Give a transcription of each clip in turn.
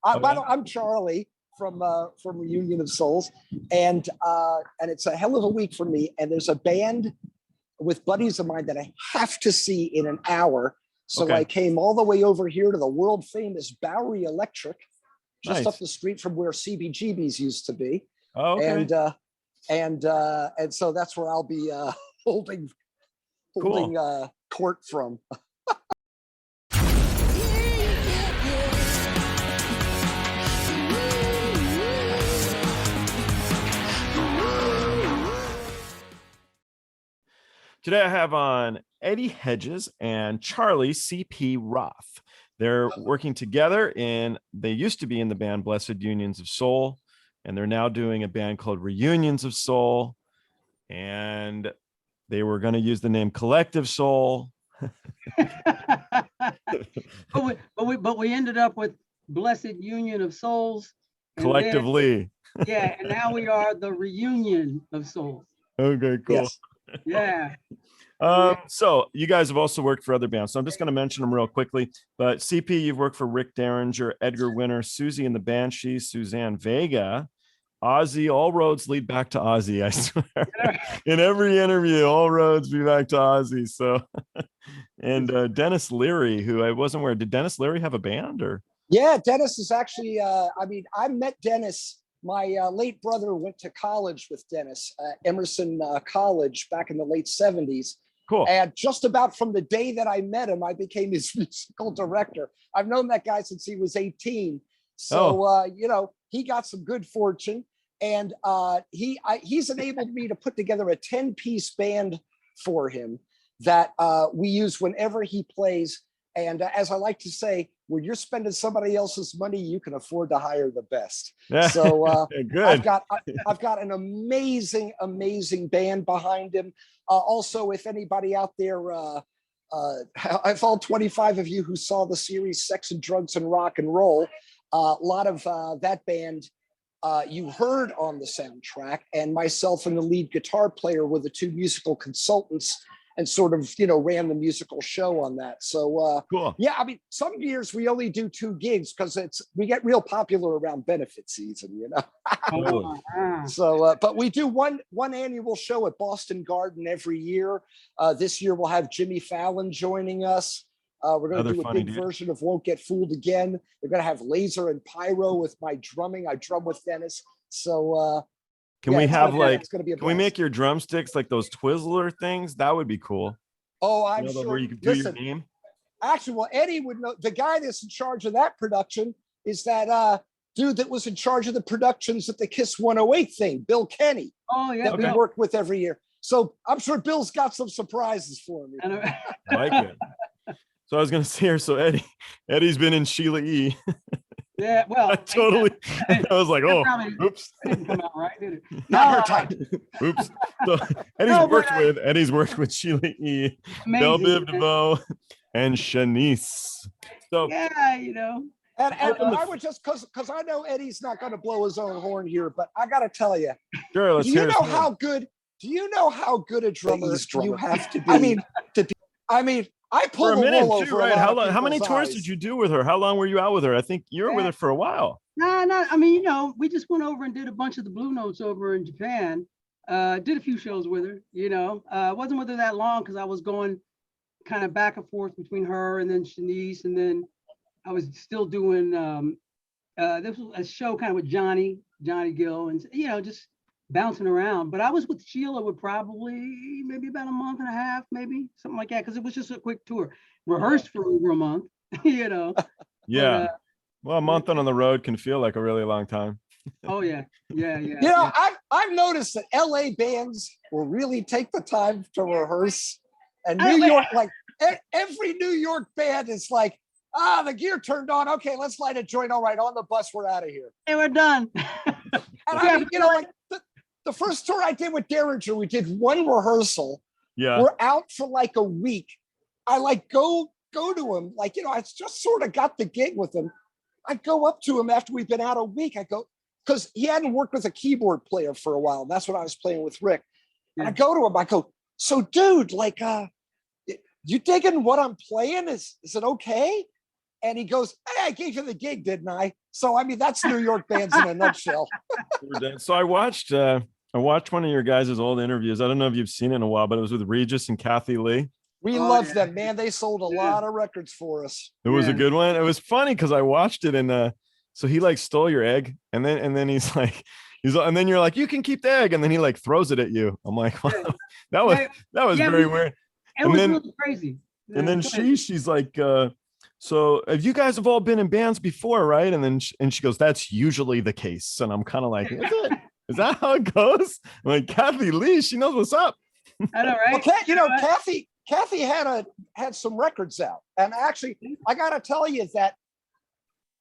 By the way, I'm Charly from Union of Souls, and it's a hell of a week for me. And there's a band with buddies of mine that I have to see in an hour. So I came all the way over here to the world famous Bowery Electric, just up the street from where CBGB's used to be. Oh, okay. And so that's where I'll be holding court from. Today I have on Eddie Hedges and Charly C.P. Roth. They're working together they used to be in the band Blessid Unions of Soul, and they're now doing a band called Reunions of Soul. And they were going to use the name Collective Soul. but we ended up with Blessid Union of Souls. Collectively. And now we are the Reunion of Souls. Okay, cool. Yes. Yeah. So you guys have also worked for other bands, so I'm just going to mention them real quickly. But CP, you've worked for Rick Derringer, Edgar Winter, Siouxsie and the Banshees, Suzanne Vega, Ozzy. All roads lead back to Ozzy, I swear. In every interview, all roads lead back to Ozzy. So, and Dennis Leary, who I wasn't aware. Did Dennis Leary have a band or? Yeah, Dennis is actually. I met Dennis. My late brother went to college with Dennis, Emerson College, back in the late 70s. Cool. And just about from the day that I met him, I became his musical director. I've known that guy since he was 18. So, he got some good fortune. And he's enabled me to put together a 10-piece band for him that we use whenever he plays. And as I like to say, when you're spending somebody else's money, you can afford to hire the best. So good. I've got an amazing band behind him. Also, if anybody out there, if all 25 of you who saw the series Sex and Drugs and Rock and Roll, a lot of that band you heard on the soundtrack, and myself and the lead guitar player were the two musical consultants and sort of, ran the musical show on that. So, cool. Yeah, I mean, some years we only do 2 gigs because we get real popular around benefit season, So, but we do one annual show at Boston Garden every year. This year we'll have Jimmy Fallon joining us. We're going to do a big version of Won't Get Fooled Again. They're going to have laser and pyro with my drumming. I drum with Dennis. So, can we make your drumsticks like those Twizzler things? That would be cool. Oh, I'm sure. Where you could do your name. Actually, well, Eddie would know. The guy that's in charge of that production is that dude that was in charge of the productions at the Kiss 108 thing, Bill Kenny. Oh, yeah. That we work with every year. So I'm sure Bill's got some surprises for me. I like it. So I was going to say here, so Eddie's been in Sheila E. Yeah, well, I was like, oops. It didn't come out right, did it? Not her type. Oops. So Eddie's worked with Sheila E, Biv DeVo, and Shanice. So yeah, And I would just because I know Eddie's not going to blow his own horn here, but I got to tell you, sure, let's hear how good? Do you know how good a drummer you have to be? I mean, I pulled for a minute too, right? How many tours did you do with her? How long were you out with her? I think you were with her for a while. No. I mean, we just went over and did a bunch of the Blue Notes over in Japan. Did a few shows with her. Wasn't with her that long because I was going kind of back and forth between her and then Shanice, and then I was still doing this was a show kind of with Johnny Gill, and just bouncing around. But I was with Sheila with probably maybe about a month and a half, maybe something like that, because it was just a quick tour. Rehearsed for over a month, Yeah. Well, a month on the road can feel like a really long time. Oh yeah. I've noticed that LA bands will really take the time to rehearse, and New York, like every New York band is like, the gear turned on. Okay, let's light a joint. All right, on the bus, we're out of here. And we're done. And like the first tour I did with Derringer, we did one rehearsal. Yeah. We're out for like a week. I like go to him, like, I just sort of got the gig with him. I go up to him after we've been out a week. I go, because he hadn't worked with a keyboard player for a while. And that's what I was playing with Rick. And I go to him, I go, so dude, like, you digging what I'm playing? Is it okay? And he goes, "Hey, I gave you the gig, didn't I?" So, I mean, that's New York bands in a nutshell. So I watched one of your guys' old interviews. I don't know if you've seen it in a while, but it was with Regis and Kathy Lee. We love them, man. They sold a lot of records for us. It was a good one. It was funny because I watched it, and so he like stole your egg, and then he's like, and then you're like, "You can keep the egg," and then he like throws it at you. I'm like, wow, that was very weird. It was really crazy. And then she's like, "So have you guys have all been in bands before, right?" And then she goes, "That's usually the case." And I'm kind of like, Is that how it goes? I'm like, Kathy Lee, she knows what's up. I know, right? Well, Kathy had some records out, and actually, I got to tell you that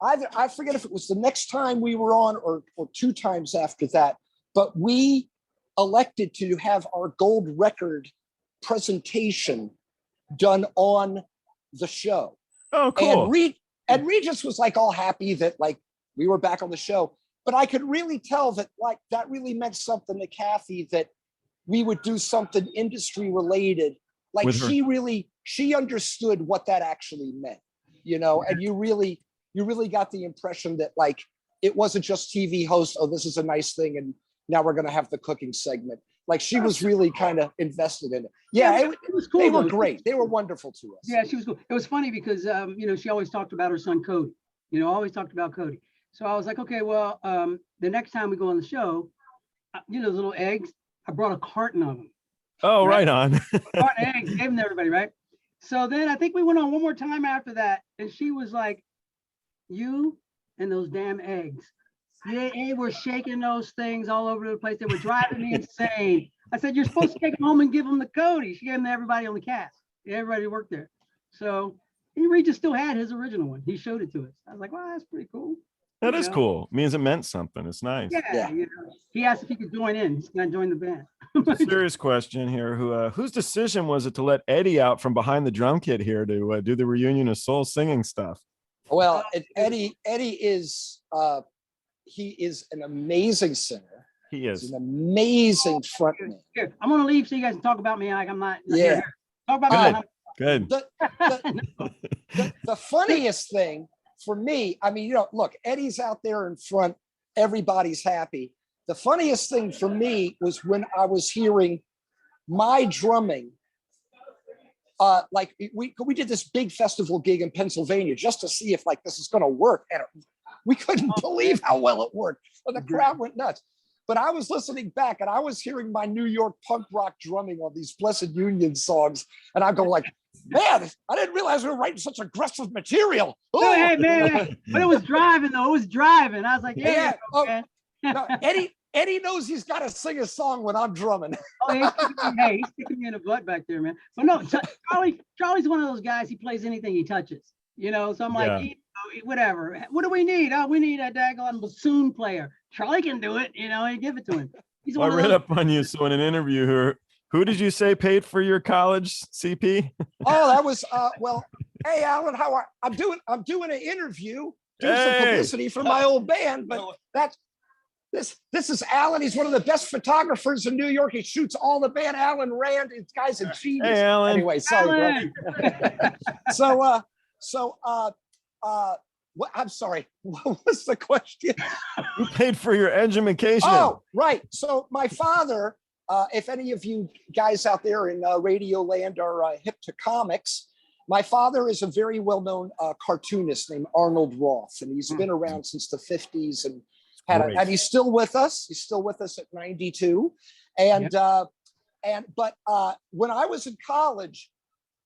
I forget if it was the next time we were on or 2 times after that, but we elected to have our gold record presentation done on the show. Oh, cool. And Regis was like all happy that like we were back on the show, but I could really tell that like that really meant something to Kathy, that we would do something industry related. Like she understood what that actually meant, you know, and you really got the impression that like, it wasn't just TV host. Oh, this is a nice thing. And now we're going to have the cooking segment. Like she was really kind of invested in it. Yeah, it was cool. They were great. They were wonderful to us. Yeah, she was cool. It was funny because, you know, she always talked about her son, Cody, you know, always talked about Cody. So I was like, okay, well, the next time we go on the show, you know, those little eggs, I brought a carton of them. Oh, right on. Carton eggs, gave them to everybody, right? So then I think we went on one more time after that. And she was like, "You and those damn eggs. They were shaking those things all over the place. They were driving me insane." I said, "You're supposed to take them home and give them to Cody." She gave them to everybody on the cast. Everybody worked there. So Regis still had his original one. He showed it to us. I was like, "Wow, that's pretty cool." That is cool. It means it meant something. It's nice. Yeah. You know, he asked if he could join in. He's gonna join the band. Serious question here. Whose decision was it to let Eddie out from behind the drum kit here to do the reunion of soul singing stuff? Well, Eddie is he is an amazing singer. He is. He's an amazing frontman. Here, I'm gonna leave so you guys can talk about me like I'm not. Yeah. Here. Talk about me. Good. The funniest thing for me, I mean, you know, look, Eddie's out there in front, everybody's happy. The funniest thing for me was when I was hearing my drumming. Like we did this big festival gig in Pennsylvania just to see if like this is going to work, and we couldn't believe how well it worked. And the crowd went nuts. But I was listening back, and I was hearing my New York punk rock drumming on these Blessid Union songs, and I go like, "Man, I didn't realize we were writing such aggressive material." Oh, hey, man, but it was driving though. It was driving. I was like, "Yeah." No, Eddie knows he's got to sing a song when I'm drumming. Oh, he's sticking me in the butt back there, man. But no, Charlie's one of those guys. He plays anything he touches, you know. So I'm like, whatever. What do we need? Oh, we need a daggone bassoon player. Charlie can do it, you know. And give it to him. He's I read up on you. So in an interview, who did you say paid for your college, CP? Oh, that was well. Hey, Alan, how are I'm doing an interview, doing some publicity for my old band, but that's. This is Alan. He's one of the best photographers in New York. He shoots all the band. Alan Rand. This guy's a genius. Hey, Alan. Anyway, sorry, bro. What? I'm sorry. What was the question? Who paid for your education? Oh, right. So my father. If any of you guys out there in Radio Land are hip to comics, my father is a very well-known cartoonist named Arnold Roth, and he's been around since the 50s and. And he's still with us. He's still with us at 92. But when I was in college,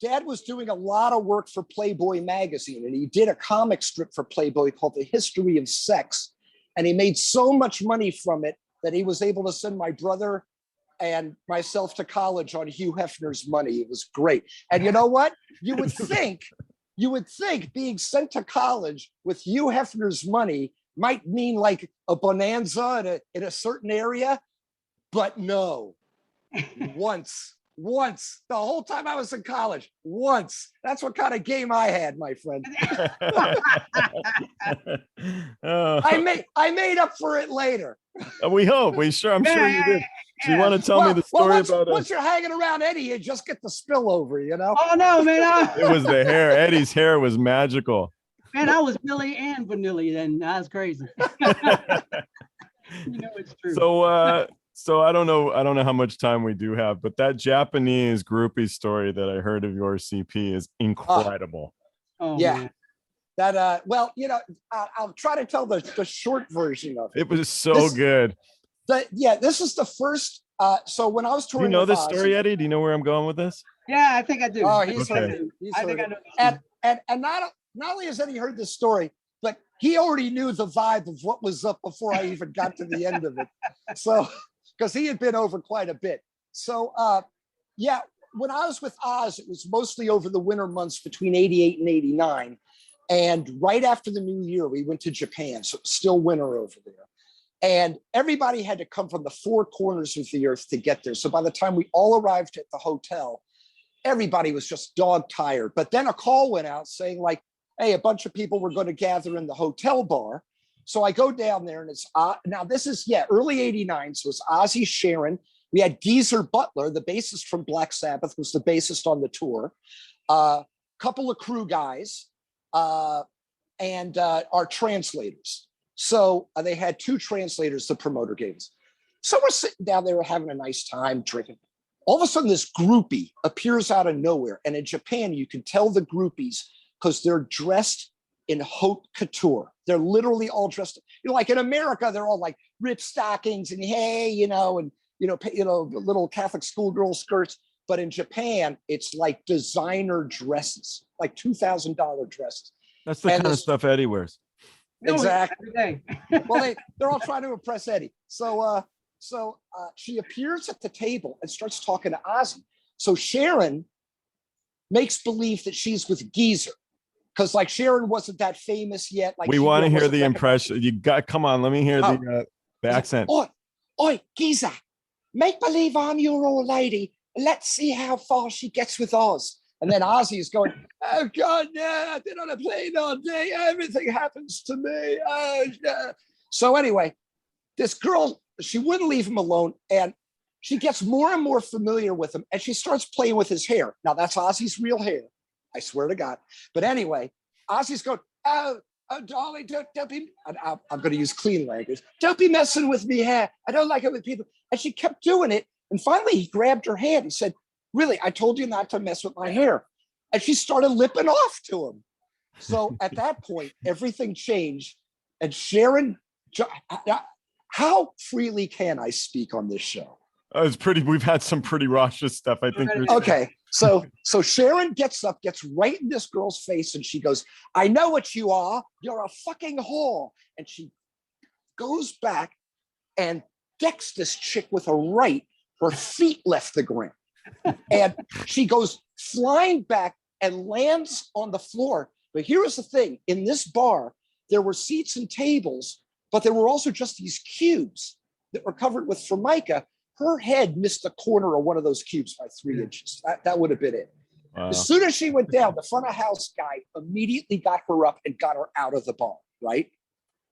Dad was doing a lot of work for Playboy magazine, and he did a comic strip for Playboy called The History of Sex. And he made so much money from it that he was able to send my brother and myself to college on Hugh Hefner's money. It was great. And you know what? You would think being sent to college with Hugh Hefner's money might mean like a bonanza in a certain area, but no. Once, the whole time I was in college, once. That's what kind of game I had, my friend. I made up for it later. We hope. I'm sure you did. Do you want to tell me the story about once you're hanging around Eddie, you just get the spillover, you know? Oh no, man. It was the hair. Eddie's hair was magical. Man, I was Billy and Vanilli then. That's crazy. It's true. So I don't know how much time we do have, but that Japanese groupie story that I heard of yours, CP, is incredible. Oh, yeah. man. That well, I'll try to tell the short version of it. It was so good. This is the first. So when I was touring, Do you know this Ozzy, story, Eddie? Do you know where I'm going with this? Yeah, I think I do. Oh, he's Okay. heard it. I think I know. And not only has Eddie heard this story, but he already knew the vibe of what was up before I even got to the end of it. So, because he had been over quite a bit. So, when I was with Oz, it was mostly over the winter months between 88 and 89. And right after the new year, we went to Japan. So it's still winter over there. And everybody had to come from the four corners of the earth to get there. So by the time we all arrived at the hotel, everybody was just dog tired. But then a call went out saying like, hey, a bunch of people were going to gather in the hotel bar. So I go down there and it's, now this is, early 89. So it's Ozzy, Sharon. We had Geezer Butler, the bassist from Black Sabbath, was the bassist on the tour. Couple of crew guys and our translators. So they had two translators the promoter gave us. So we're sitting down there having a nice time drinking. All of a sudden, this groupie appears out of nowhere. And in Japan, you can tell the groupies because they're dressed in haute couture. They're literally all dressed, like in America, they're all like ripped stockings and hey, and little Catholic schoolgirl skirts. But in Japan, it's like designer dresses, like $2,000 dresses. That's the kind of stuff Eddie wears. Exactly. Well, they're all trying to impress Eddie. So she appears at the table and starts talking to Ozzy. So Sharon makes believe that she's with Geezer because like Sharon wasn't that famous yet. Like we want to hear the impression. Come on, let me hear the accent. Oi, Geezer, make believe I'm your old lady. Let's see how far she gets with Oz. And then Ozzy is going, oh God, yeah, I've been on a plane all day. Everything happens to me. Oh, yeah. So anyway, this girl, she wouldn't leave him alone. And she gets more and more familiar with him. And she starts playing with his hair. Now that's Ozzy's real hair. I swear to God. But anyway, Ozzy's going, oh, darling, don't be, I'm going to use clean language. Don't be messing with me hair. I don't like it with people. And she kept doing it. And finally he grabbed her hand and said, really, I told you not to mess with my hair. And she started lipping off to him. So at that point, everything changed. And Sharon, how freely can I speak on this show? It's pretty, we've had some pretty raucous stuff, I think. Okay. So Sharon gets up, gets right in this girl's face, and she goes, I know what you are. You're a fucking whore. And she goes back and decks this chick with a right. Her feet left the ground. And she goes flying back and lands on the floor. But here's the thing. In this bar, there were seats and tables, but there were also just these cubes that were covered with formica. Her head missed the corner of one of those cubes by 3 inches. That would have been it. Wow. As soon as she went down, the front of house guy immediately got her up and got her out of the bar, right?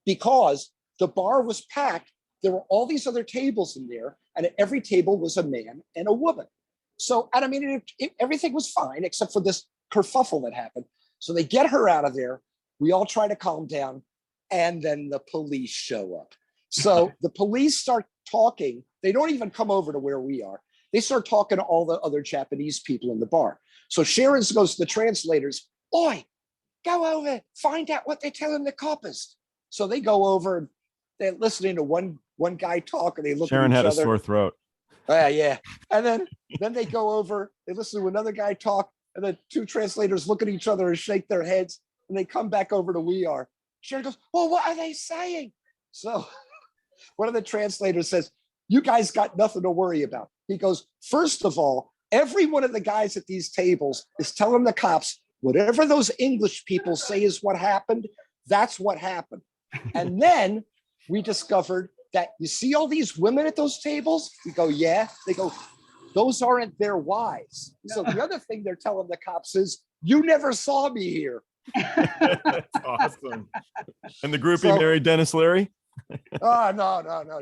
Because the bar was packed. There were all these other tables in there, and at every table was a man and a woman. So, and I mean, everything was fine except for this kerfuffle that happened. So they get her out of there. We all try to calm down, and then the police show up. So the police start talking. They don't even come over to where we are. They start talking to all the other Japanese people in the bar. So Sharon goes to the translators. Oi, go over, find out what they're telling the coppers. So they go over and they're listening to one guy talk, and they look Sharon at each had other. a sore throat. Yeah. And then they go over, they listen to another guy talk, and the two translators look at each other and shake their heads, and they come back over to we are. Sharon goes, well, what are they saying? So one of the translators says, you guys got nothing to worry about. He goes, first of all, every one of the guys at these tables is telling the cops, whatever those English people say is what happened, that's what happened. And then we discovered that you see all these women at those tables? We go, yeah. They go, those aren't their wives. So the other thing they're telling the cops is, you never saw me here. That's awesome. And the groupie married Dennis Leary? Oh, no.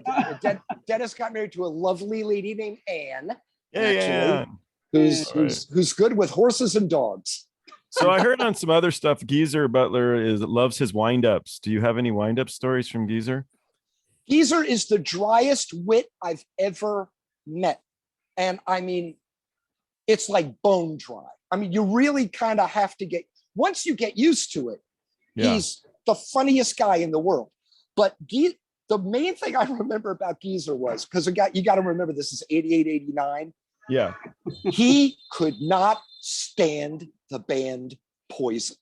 Dennis got married to a lovely lady named Anne. Yeah. Who's good with horses and dogs. So I heard on some other stuff, Geezer Butler loves his wind-ups. Do you have any wind-up stories from Geezer? Geezer is the driest wit I've ever met. And I mean, it's like bone dry. I mean, you really kind of have to once you get used to it, he's the funniest guy in the world. But the main thing I remember about Geezer was, because you got to remember this is 88, 89. Yeah. He could not stand the band Poison.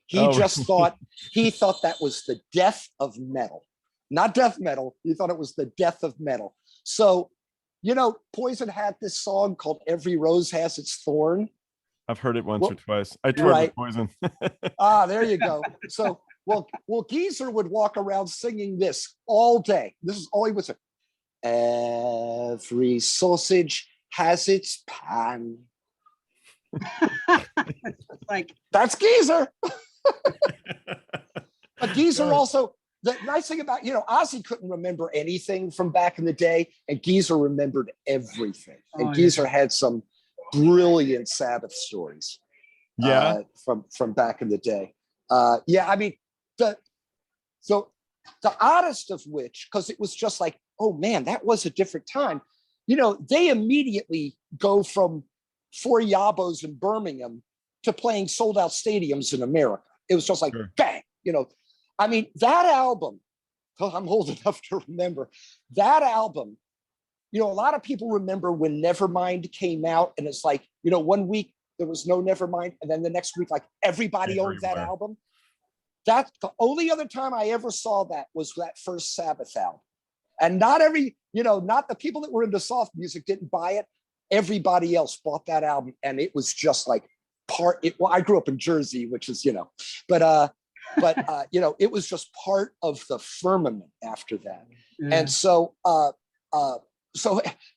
He thought that was the death of metal. Not death metal. He thought it was the death of metal. So, Poison had this song called Every Rose Has Its Thorn. I've heard it once or twice. I toured with Poison. There you go. So, well, Geezer would walk around singing this all day. This is all he would say. Every sausage has its pan. Like, that's Geezer. But Geezer also, the nice thing about, Ozzy couldn't remember anything from back in the day, and Geezer remembered everything. And Geezer had some brilliant Sabbath stories. From back in the day. I mean, the oddest of which, because it was just like, oh man, that was a different time. They immediately go from 4 Yabos in Birmingham to playing sold out stadiums in America. It was just like, bang, I mean, that album, I'm old enough to remember that album. A lot of people remember when Nevermind came out, and it's like, 1 week there was no Nevermind, and then the next week, like everybody owned that album. That's the only other time I ever saw that was that first Sabbath album. And not the people that were into soft music didn't buy it. Everybody else bought that album, and it was just like I grew up in Jersey, which is, but it was just part of the firmament after that. Yeah. And so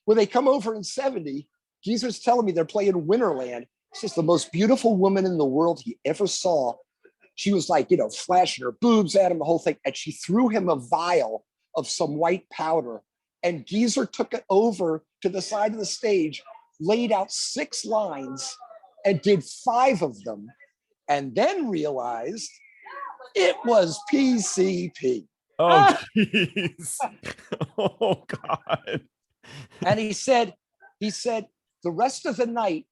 when they come over in 70, Geezer's telling me they're playing Winterland. She's the most beautiful woman in the world he ever saw. She was like, flashing her boobs at him, the whole thing. And she threw him a vial of some white powder. And Geezer took it over to the side of the stage, laid out 6 lines, and did 5 of them, and then realized it was PCP. Oh, jeez. Oh, God. And he said the rest of the night,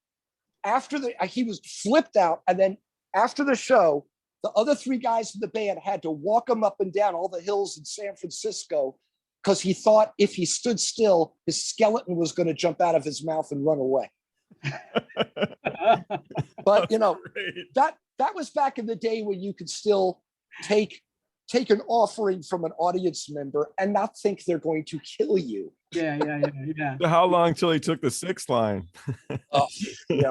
he was flipped out. And then after the show, the other 3 guys in the band had to walk him up and down all the hills in San Francisco, because he thought if he stood still, his skeleton was going to jump out of his mouth and run away. But that was back in the day when you could still take an offering from an audience member and not think they're going to kill you. Yeah. So how long till he took the 6th line? He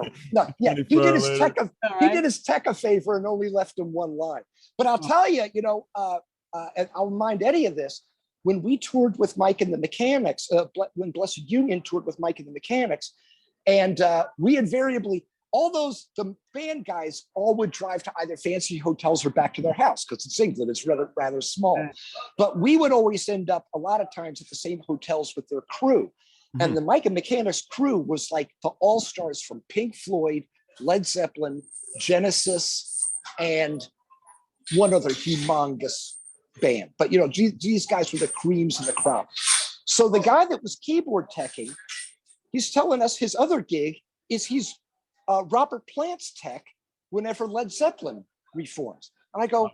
did his tech a favor and only left him 1 line. But I'll tell you, and I'll remind Eddie of this. When we toured with Mike and the Mechanics, when Blessid Union toured with Mike and the Mechanics, and we invariably, the band guys all would drive to either fancy hotels or back to their house, because it's England, it's rather small. But we would always end up a lot of times at the same hotels with their crew. Mm-hmm. And the Mike and Mechanics crew was like the all-stars from Pink Floyd, Led Zeppelin, Genesis, and one other humongous band. But these guys were the creams in the crop. So the guy that was keyboard teching, he's telling us his other gig is he's Robert Plant's tech whenever Led Zeppelin reforms. And I go,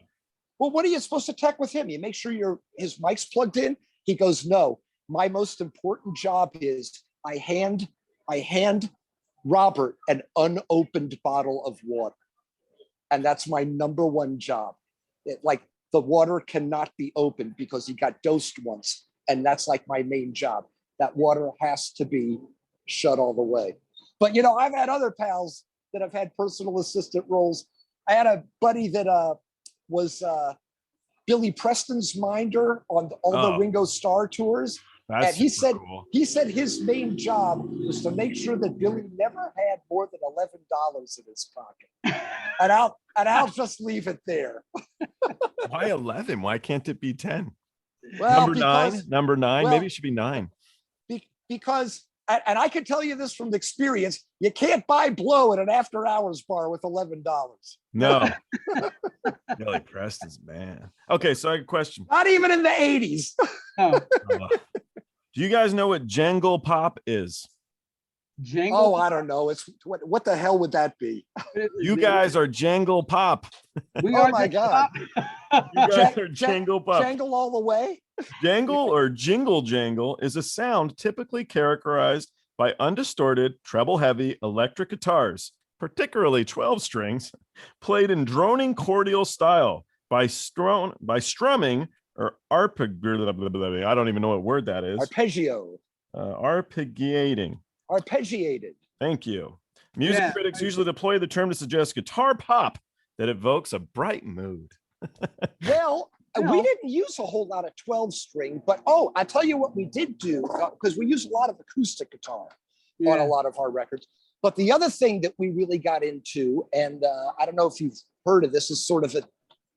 well, what are you supposed to tech with him? You make sure his mic's plugged in? He goes, no, my most important job is I hand Robert an unopened bottle of water. And that's my number 1 job. The water cannot be opened because he got dosed once. And that's like my main job. That water has to be shut all the way. But, I've had other pals that have had personal assistant roles. I had a buddy that was Billy Preston's minder on all the Ringo Starr tours. And he said his main job was to make sure that Billy never had more than $11 in his pocket. And I'll just leave it there. Why 11? Why can't it be 10? Well, Number 9. Maybe it should be 9. Because and I can tell you this from experience, you can't buy blow at an after hours bar with $11. No. Billy Preston's man. Okay, so I have a question. Not even in the 80s. Oh, Do you guys know what jangle pop is? Jangle. Oh, I don't know. It's what the hell would that be? You guys are jangle pop. We Oh are my Jangle God. Pop. You guys Ja- are ja- jangle pop. Jangle all the way. Jangle or jingle jangle is a sound typically characterized by undistorted, treble-heavy electric guitars, particularly 12 strings, played in droning chordial style by strumming or arpeggiating. I don't even know what word that is. Arpeggio. Arpeggiating. Arpeggiated. Thank you. Music Yeah, critics usually deploy the term to suggest guitar pop that evokes a bright mood. Well, we No. didn't use a whole lot of 12 string, but I tell you what we did do, because we use a lot of acoustic guitar on a Yeah. lot of our records. But the other thing that we really got into, and I don't know if you've heard of this, is sort of a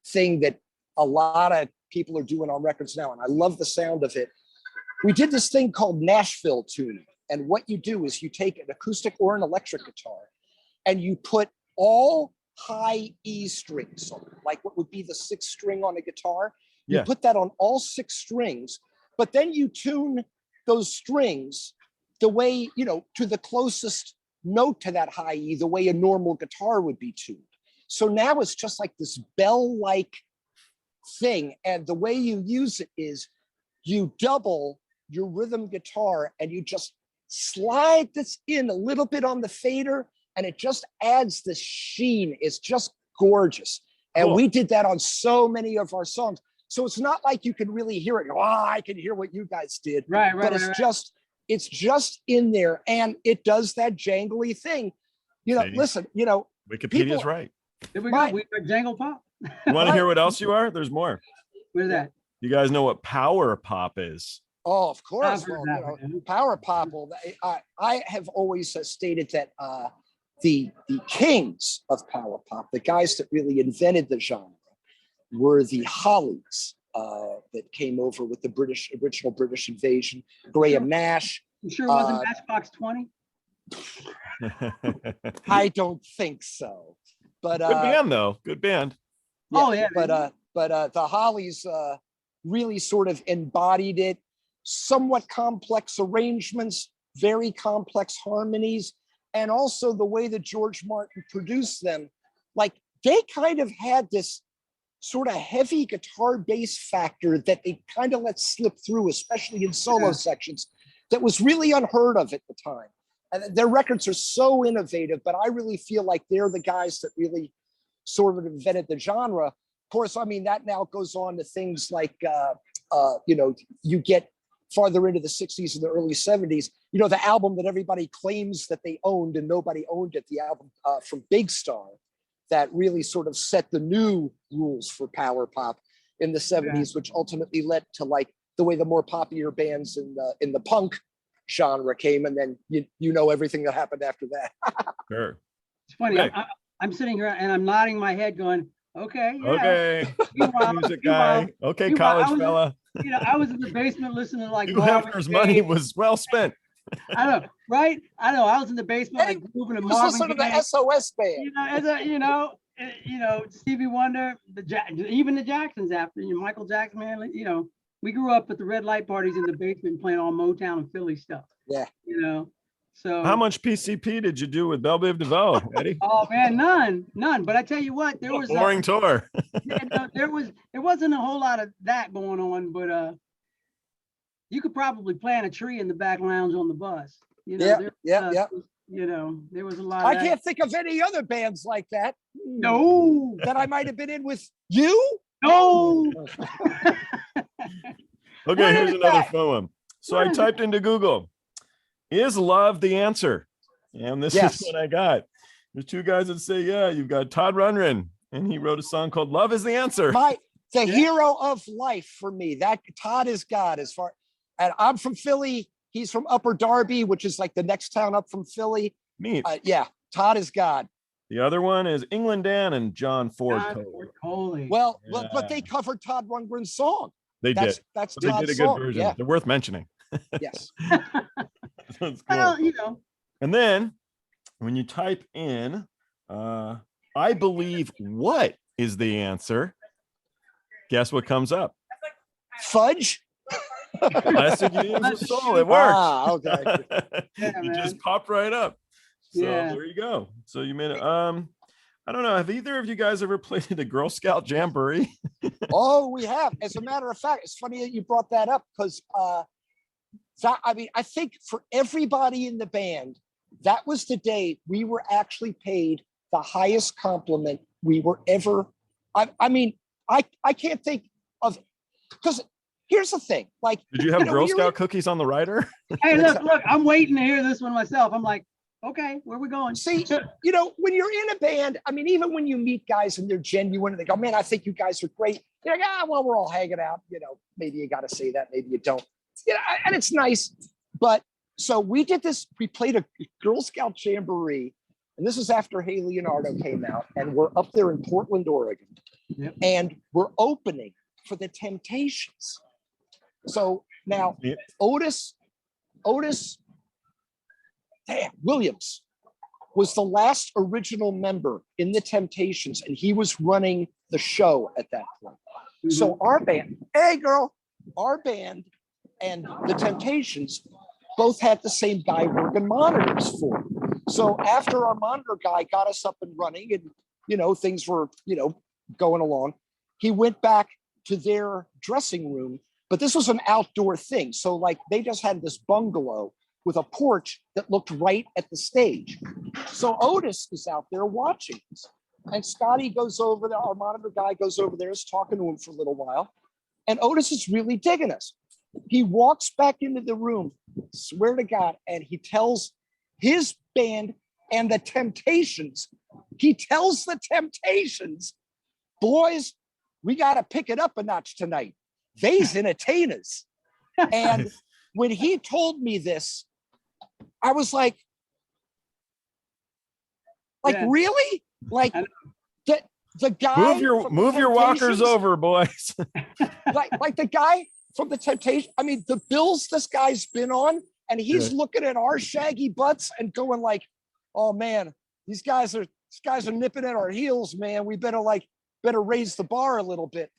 thing that a lot of people are doing on records now, and I love the sound of it. We did this thing called Nashville tuning. And what you do is you take an acoustic or an electric guitar and you put all high E strings on it, like what would be the 6th string on a guitar. You Yeah. put that on all 6 strings, but then you tune those strings the way, to the closest note to that high E, the way a normal guitar would be tuned. So now it's just like this bell-like thing. And the way you use it is you double your rhythm guitar and you just slide this in a little bit on the fader, and it just adds this sheen. It's just gorgeous. And Cool. we did that on so many of our songs. So it's not like you can really hear it. I can hear what you guys did. Right, But it's just in there, and it does that jangly thing. See? Listen, Wikipedia's people- right. There we My- go. We are Jangle Pop. You want to hear what else you are? There's more. What is that? You guys know what power pop is? Oh, of course. I've heard Well, that one. power pop. Well, I have always stated that the kings of power pop, the guys that really invented the genre, were the Hollies that came over with the original British invasion. Graham Nash. You sure it wasn't Uh, Matchbox 20? I don't think so. But Good band though. Good band. Oh, yeah, But the Hollies really sort of embodied it. Somewhat complex arrangements, very complex harmonies, and also the way that George Martin produced them. Like, they kind of had this sort of heavy guitar bass factor that they kind of let slip through, especially in solo Yeah. sections, that was really unheard of at the time. And their records are so innovative, but I really feel like they're the guys that really sort of invented the genre. Of course, I mean, that now goes on to things like, you get farther into the 60s and the early 70s, the album that everybody claims that they owned and nobody owned it, the album from Big Star, that really sort of set the new rules for power pop in the 70s, which ultimately led to like the way the more popular bands in the punk genre came, and then you know everything that happened after that. Sure. It's funny. Okay. I'm sitting here and I'm nodding my head going, okay, yeah. Okay. You wild, Music you guy. wild. Okay, You wild. college fella. I was in the basement listening to like Hugh Marvin Hefner's Gaye. money was well spent. I know, right? I know. I was in the basement Hey, like moving to Just Marvin listen to Gaye. the SOS band. Stevie Wonder, even the Jacksons after, Michael Jackson, man, we grew up at the red light parties in the basement playing all Motown and Philly stuff. Yeah. So How much PCP did you do with Biv DeVo, Eddie? Oh man, none. But I tell you what, there was Boring tour. there wasn't a whole lot of that going on, but you could probably plant a tree in the back lounge on the bus. Yeah. There was a lot. I of that. can't think of any other bands like that. No, That I might have been in with you. no. Okay, What here's is another that? fun one. So What I is typed into Google, is love the answer? And this Yes. is what I got. There's two guys that say, yeah, you've got Todd Rundgren, and he wrote a song called Love is the Answer. The hero of life for me. That Todd is God and I'm from Philly. He's from Upper Darby, which is like the next town up from Philly. Neat. Yeah, Todd is God. The other one is England Dan and John Ford John Cole. Ford Coley. Well, Yeah. but they covered Todd Rundgren's song. They That's did. that's But they Todd's did a good song. version. Yeah. They're worth mentioning. Yes. The That's cool. Well, you know. And then when you type in, I believe what is the answer? Guess what comes up? Fudge. Blessid Union of Souls. It worked. Okay. Yeah, You man. just popped right up. So Yeah. there you go. So you made it. I don't know. Have either of you guys ever played the Girl Scout Jamboree? Oh, we have. As a matter of fact, it's funny that you brought that up because I think for everybody in the band, that was the day we were actually paid the highest compliment we were ever. I can't think of, because here's the thing. Like, Did you have Girl when you're Scout cookies on the rider? Hey, look, I'm waiting to hear this one myself. I'm like, okay, where we going? See, when you're in a band, even when you meet guys and they're genuine and they go, man, I think you guys are great. You're like, well, we're all hanging out. Maybe you got to say that, maybe you don't. And it's nice. But so we did this, we played a Girl Scout Jamboree, and this is after Hey Leonardo came out, and we're up there in Portland, Oregon. Yep. And we're opening for the Temptations. So now Yep. Otis Williams was the last original member in the Temptations, and he was running the show at that point. Mm-hmm. So our band, our band and the Temptations both had the same guy working monitors for them. So after our monitor guy got us up and running and, things were, going along, he went back to their dressing room, but this was an outdoor thing. So like they just had this bungalow with a porch that looked right at the stage. So Otis is out there watching us. And Scotty goes over there, our monitor guy goes over there, is talking to him for a little while. And Otis is really digging us. He walks back into the room, swear to God, and he tells his band and the Temptations, boys, we got to pick it up a notch tonight. They's entertainers. And when he told me this, I was like, Yeah. Really? Like the guy. Move your walkers over, boys. like the guy from the Temptation. The bills this guy's been on, and he's looking at our shaggy butts and going like, "Oh man, these guys are nipping at our heels, man. We better raise the bar a little bit."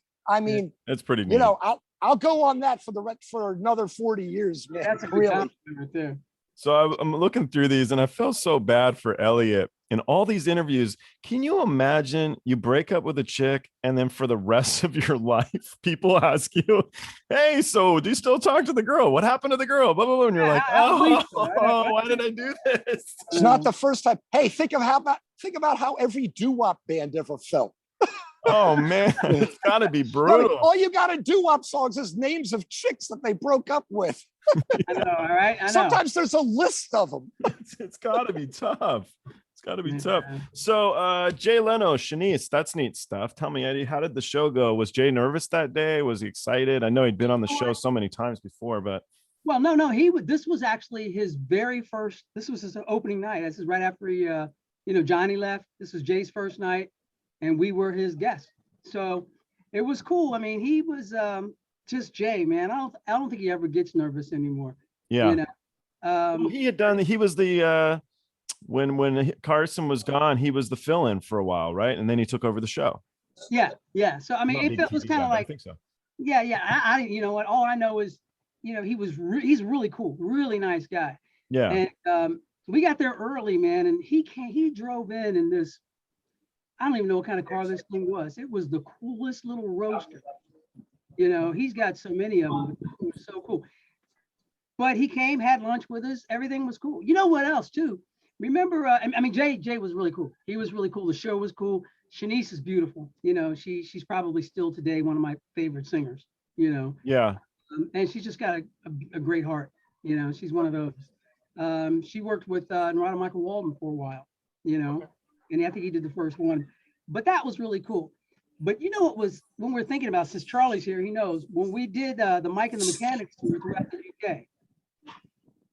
That's pretty neat. I'll go on that for another 40 years, man. That's a good really. compliment right there. So I'm looking through these and I feel so bad for Eliot in all these interviews. Can you imagine you break up with a chick and then for the rest of your life, people ask you, hey, so do you still talk to the girl? What happened to the girl? Blah, blah, blah. And you're like, why did I do this? It's not the first time. Hey, think about how every doo-wop band ever felt. Oh man, it's gotta be brutal. All you got to doo-wop songs is names of chicks that they broke up with. I know, all right? I know. Sometimes there's a list of them. It's gotta be tough. It's gotta be tough. So Jay Leno, Shanice, that's neat stuff. Tell me, Eddie, how did the show go? Was Jay nervous that day? Was he excited? I know he'd been on the show so many times before, but Well, no, this was actually his very first, this was his opening night. This is right after he Johnny left. This was Jay's first night. And we were his guests. So it was cool. He was just Jay, man. I don't think he ever gets nervous anymore. Yeah. He was the when Carson was gone, he was the fill-in for a while, right? And then he took over the show. Yeah. So it was kind of like, I think so. Yeah. I you know what? All I know is, he's really cool, really nice guy. Yeah. And we got there early, man, and he drove in this. I don't even know what kind of car this thing was. It was the coolest little roadster. He's got so many of them. It was so cool. But he came, had lunch with us. Everything was cool. You know what else too? Remember, Jay was really cool. He was really cool. The show was cool. Shanice is beautiful. She's probably still today one of my favorite singers. Yeah. And she's just got a great heart. She's one of those. She worked with Narada Michael Walden for a while. And I think he did the first one, but that was really cool. But what was, when we're thinking about, since Charlie's here, he knows, when we did the Mike and the Mechanics tour throughout the UK,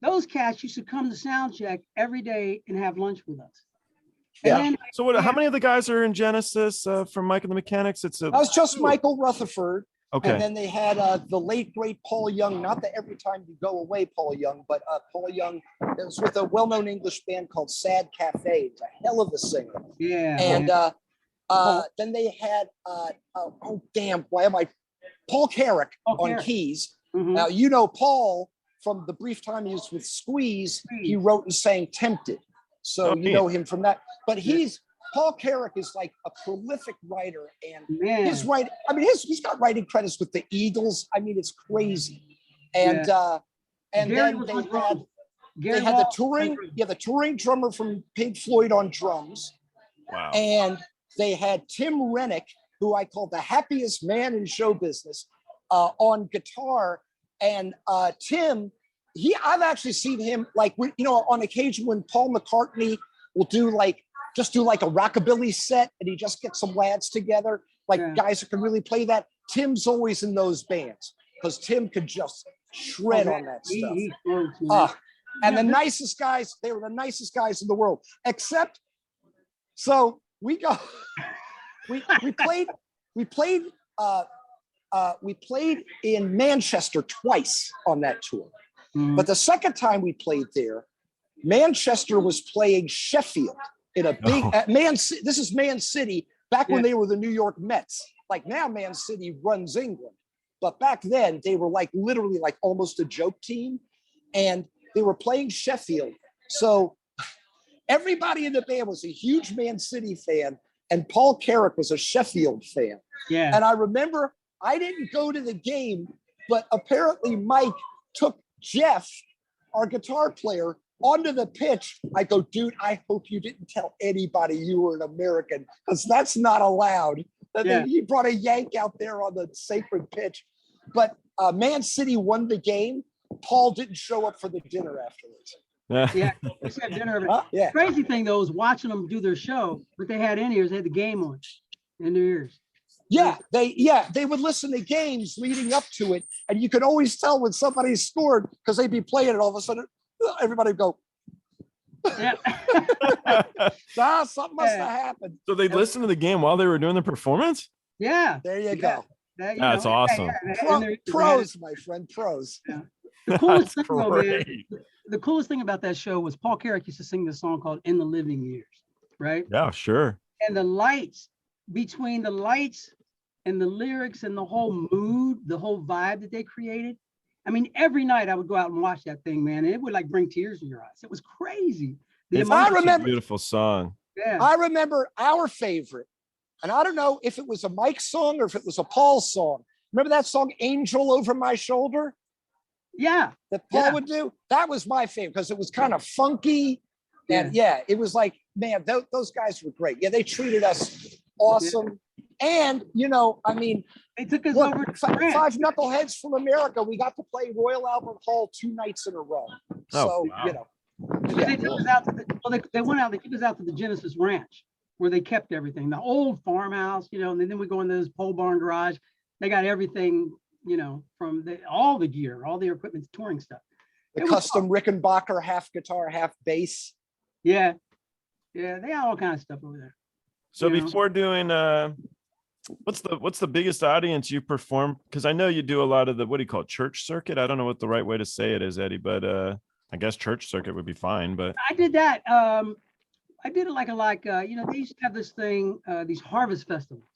those cats used to come to sound check every day and have lunch with us. Yeah. Then, so how many of the guys are in Genesis from Mike and the Mechanics? That was just Michael Rutherford. Okay. And then they had the late great Paul Young, not the Every Time You Go Away Paul Young, but Paul Young. It was with a well-known English band called Sad Cafe. He's a hell of a singer. Yeah. And then they had oh damn, why am I? Paul Carrick on keys. Mm-hmm. Now you know Paul from the brief time he was with Squeeze. He wrote and sang "Tempted," so you know him from that. But Paul Carrick is like a prolific writer, and his writing. I mean, he's got writing credits with the Eagles. I mean, it's crazy. And then they had the touring drummer from Pink Floyd on drums. Wow. And they had Tim Rennick, who I call the happiest man in show business, on guitar. And Tim, I've actually seen him like, on occasion when Paul McCartney will just do like a rockabilly set, and he just gets some lads together, guys who can really play that. Tim's always in those bands because Tim could just shred on that stuff. And the nicest guys, they were the nicest guys in the world, except, so we played in Manchester twice on that tour. Mm-hmm. But the second time we played there, Manchester was playing Sheffield in a big this is Man City back when they were the New York Mets. Like now Man City runs England, but back then they were like literally like almost a joke team, and they were playing Sheffield. So everybody in the band was a huge Man City fan, and Paul Carrick was a Sheffield fan. Yeah. And I remember I didn't go to the game, but apparently Mike took Jeff, our guitar player, onto the pitch. I go, dude, I hope you didn't tell anybody you were an American, because that's not allowed. And then he brought a Yank out there on the sacred pitch. But Man City won the game. Paul didn't show up for the dinner afterwards. Yeah, we had dinner. The crazy thing though is watching them do their show. What they had in ears, they had the game on in their ears. Yeah, they would listen to games leading up to it, and you could always tell when somebody scored because they'd be playing it. All of a sudden, everybody would go, something must have happened. So they listened to the game while they were doing the performance? Yeah. There you go. That's awesome. Pros, my friend, pros. Yeah. The coolest thing, though, man, the coolest thing about that show was Paul Carrick used to sing this song called "In the Living Years," right? Yeah, sure. And the lights, between the lights and the lyrics and the whole mood, the whole vibe that they created. I mean, every night I would go out and watch that thing, man, and it would like bring tears to your eyes. It was crazy. I remember a beautiful song. Yeah. I remember our favorite, and I don't know if it was a Mike song or if it was a Paul song. Remember that song, "Angel Over My Shoulder"? Yeah. That Paul would do? That was my favorite because it was kind of funky. And it was like, man, those guys were great. Yeah, they treated us awesome. Yeah. And, I mean, they took us over to five knuckleheads from America. We got to play Royal Albert Hall 2 nights in a row. So, They took us out to they went out, they took us out to the Genesis Ranch where they kept everything, the old farmhouse, and then we go into this pole barn garage. They got everything, from all the gear, all the equipment, touring stuff. The custom Rickenbacker, half guitar, half bass. Yeah. Yeah, they had all kinds of stuff over there. So before doing what's the biggest audience you perform? Because I know you do a lot of the, what do you call it, church circuit? I don't know what the right way to say it is, Eddie, but I guess church circuit would be fine. But I did that. I did it like they used to have this thing, these harvest festivals.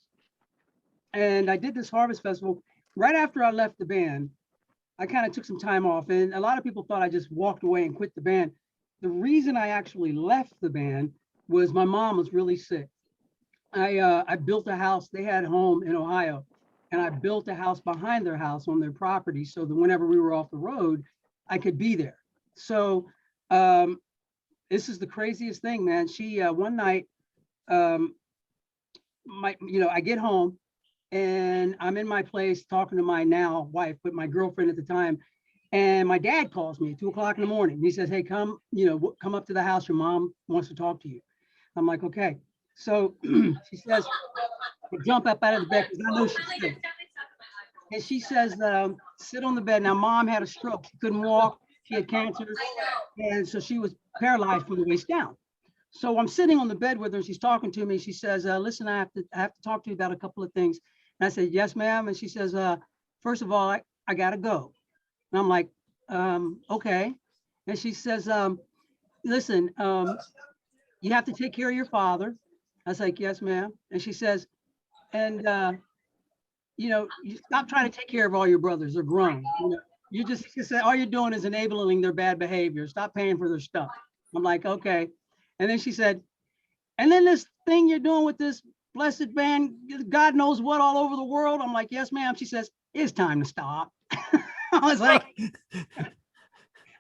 And I did this harvest festival right after I left the band. I kind of took some time off, and a lot of people thought I just walked away and quit the band. The reason I actually left the band was my mom was really sick. I built a house. They had a home in Ohio, and I built a house behind their house on their property so that whenever we were off the road, I could be there. So this is the craziest thing, man. She one night, I get home and I'm in my place talking to my now wife, but my girlfriend at the time. And my dad calls me at 2 o'clock in the morning. He says, "Hey, come up to the house. Your mom wants to talk to you." I'm like, "Okay." So she says, I jump up out of the bed because I know she's sick. And she says, "Sit on the bed." Now, Mom had a stroke. She couldn't walk. She had cancer. And so she was paralyzed from the waist down. So I'm sitting on the bed with her. She's talking to me. She says, "Listen, I have to talk to you about a couple of things." And I said, yes, ma'am. And she says, first of all, I gotta go. And I'm like, okay. And she says, listen, you have to take care of your father. I was like, yes, ma'am. And she says, and you know, you stop trying to take care of all your brothers. They're grown. You know, she said, all you're doing is enabling their bad behavior. Stop paying for their stuff. I'm like, okay. And then she said, and then this thing you're doing with this blessed band, God knows what, all over the world. I'm like, yes, ma'am. She says, it's time to stop. I was like,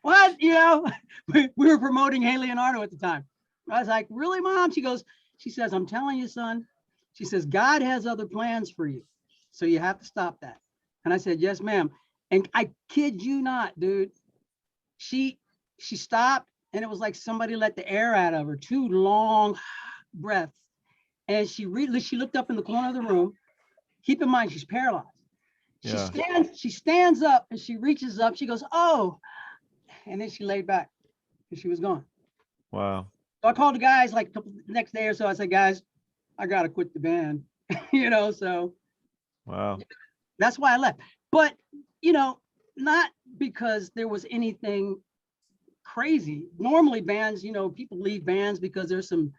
what? You know, we were promoting Hey Leonardo at the time. I was like, really, Mom? She says, I'm telling you, son. She says, God has other plans for you. So you have to stop that. And I said, yes, ma'am. And I kid you not, dude. She stopped, and it was like somebody let the air out of her, 2 long breaths. And she looked up in the corner of the room. Keep in mind, she's paralyzed. She stands up and she reaches up. She goes, oh, and then she laid back and she was gone. Wow. So I called the guys like the next day or so. I said, guys, I got to quit the band, you know, so. Wow. That's why I left. But, you know, not because there was anything crazy. Normally bands, you know, people leave bands because there's some,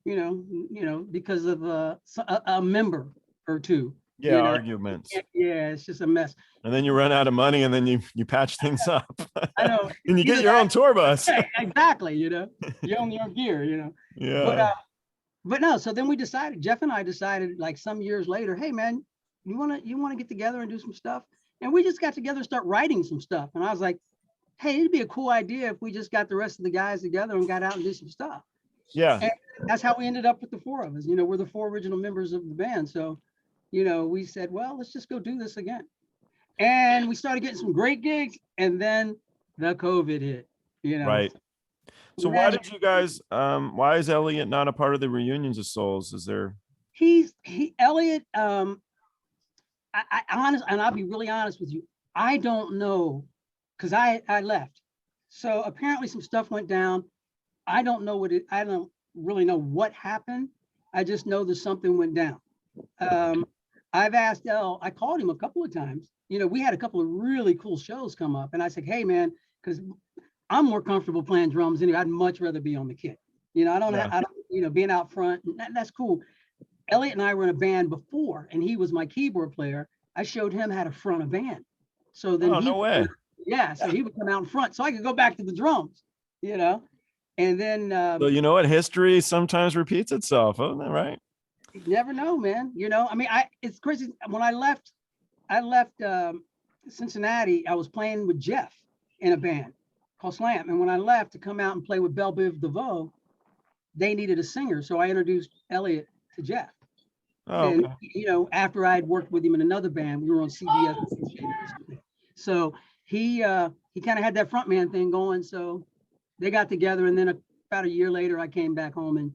you know, because of a member or two. Yeah, you know? arguments. Yeah, it's just a mess. And then you run out of money, and then you patch things up. I know. And you get your own tour bus. Yeah, exactly, you know. You own your own gear, you know. Yeah. But no, so then we decided, Jeff and I decided like some years later, hey man, you wanna get together and do some stuff? And we just got together and start writing some stuff. And I was like, hey, it'd be a cool idea if we just got the rest of the guys together and got out and did some stuff. Yeah. And that's how we ended up with the 4 of us. You know, we're the 4 original members of the band. So, you know, we said, well, let's just go do this again. And we started getting some great gigs, and then the COVID hit, you know. Right. So why did you guys, why is Eliot not a part of the reunions of Souls? Is there? Eliot, I honest, and I'll be really honest with you, I don't know, because I left. So apparently some stuff went down. I don't really know what happened. I just know that something went down. I've asked I called him a couple of times. You know, we had a couple of really cool shows come up, and I said, hey man, because I'm more comfortable playing drums anyway. I'd much rather be on the kit. You know, I don't, you know, being out front, that's cool. Eliot and I were in a band before, and he was my keyboard player. I showed him how to front a band. So then no way. Yeah, so he would come out in front so I could go back to the drums, you know. And then so you know what, history sometimes repeats itself, isn't that right? You never know, man. You know, I mean, it's crazy. When I left Cincinnati, I was playing with Jeff in a band called Slam. And when I left to come out and play with Biv DeVoe, they needed a singer. So I introduced Eliot to Jeff. Oh, and okay. You know, after I had worked with him in another band, we were on CBS. So he kind of had that frontman thing going. So they got together, and then about a year later, I came back home and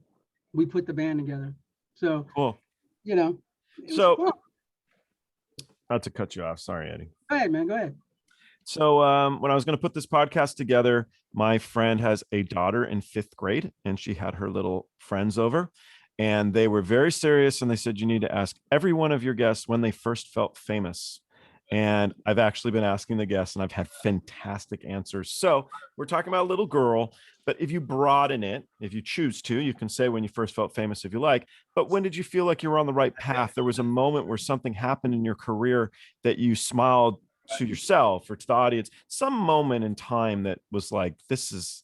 we put the band together. So cool. You know. So not to cut you off. Sorry, Eddie. Go ahead, man. Go ahead. So when I was going to put this podcast together, my friend has a daughter in 5th grade, and she had her little friends over, and they were very serious. And they said, you need to ask every one of your guests when they first felt famous. And I've actually been asking the guests, and I've had fantastic answers. So we're talking about a little girl, but if you broaden it, if you choose to, you can say when you first felt famous if you like. But when did you feel like you were on the right path? There was a moment where something happened in your career that you smiled to yourself or to the audience, some moment in time that was like, this is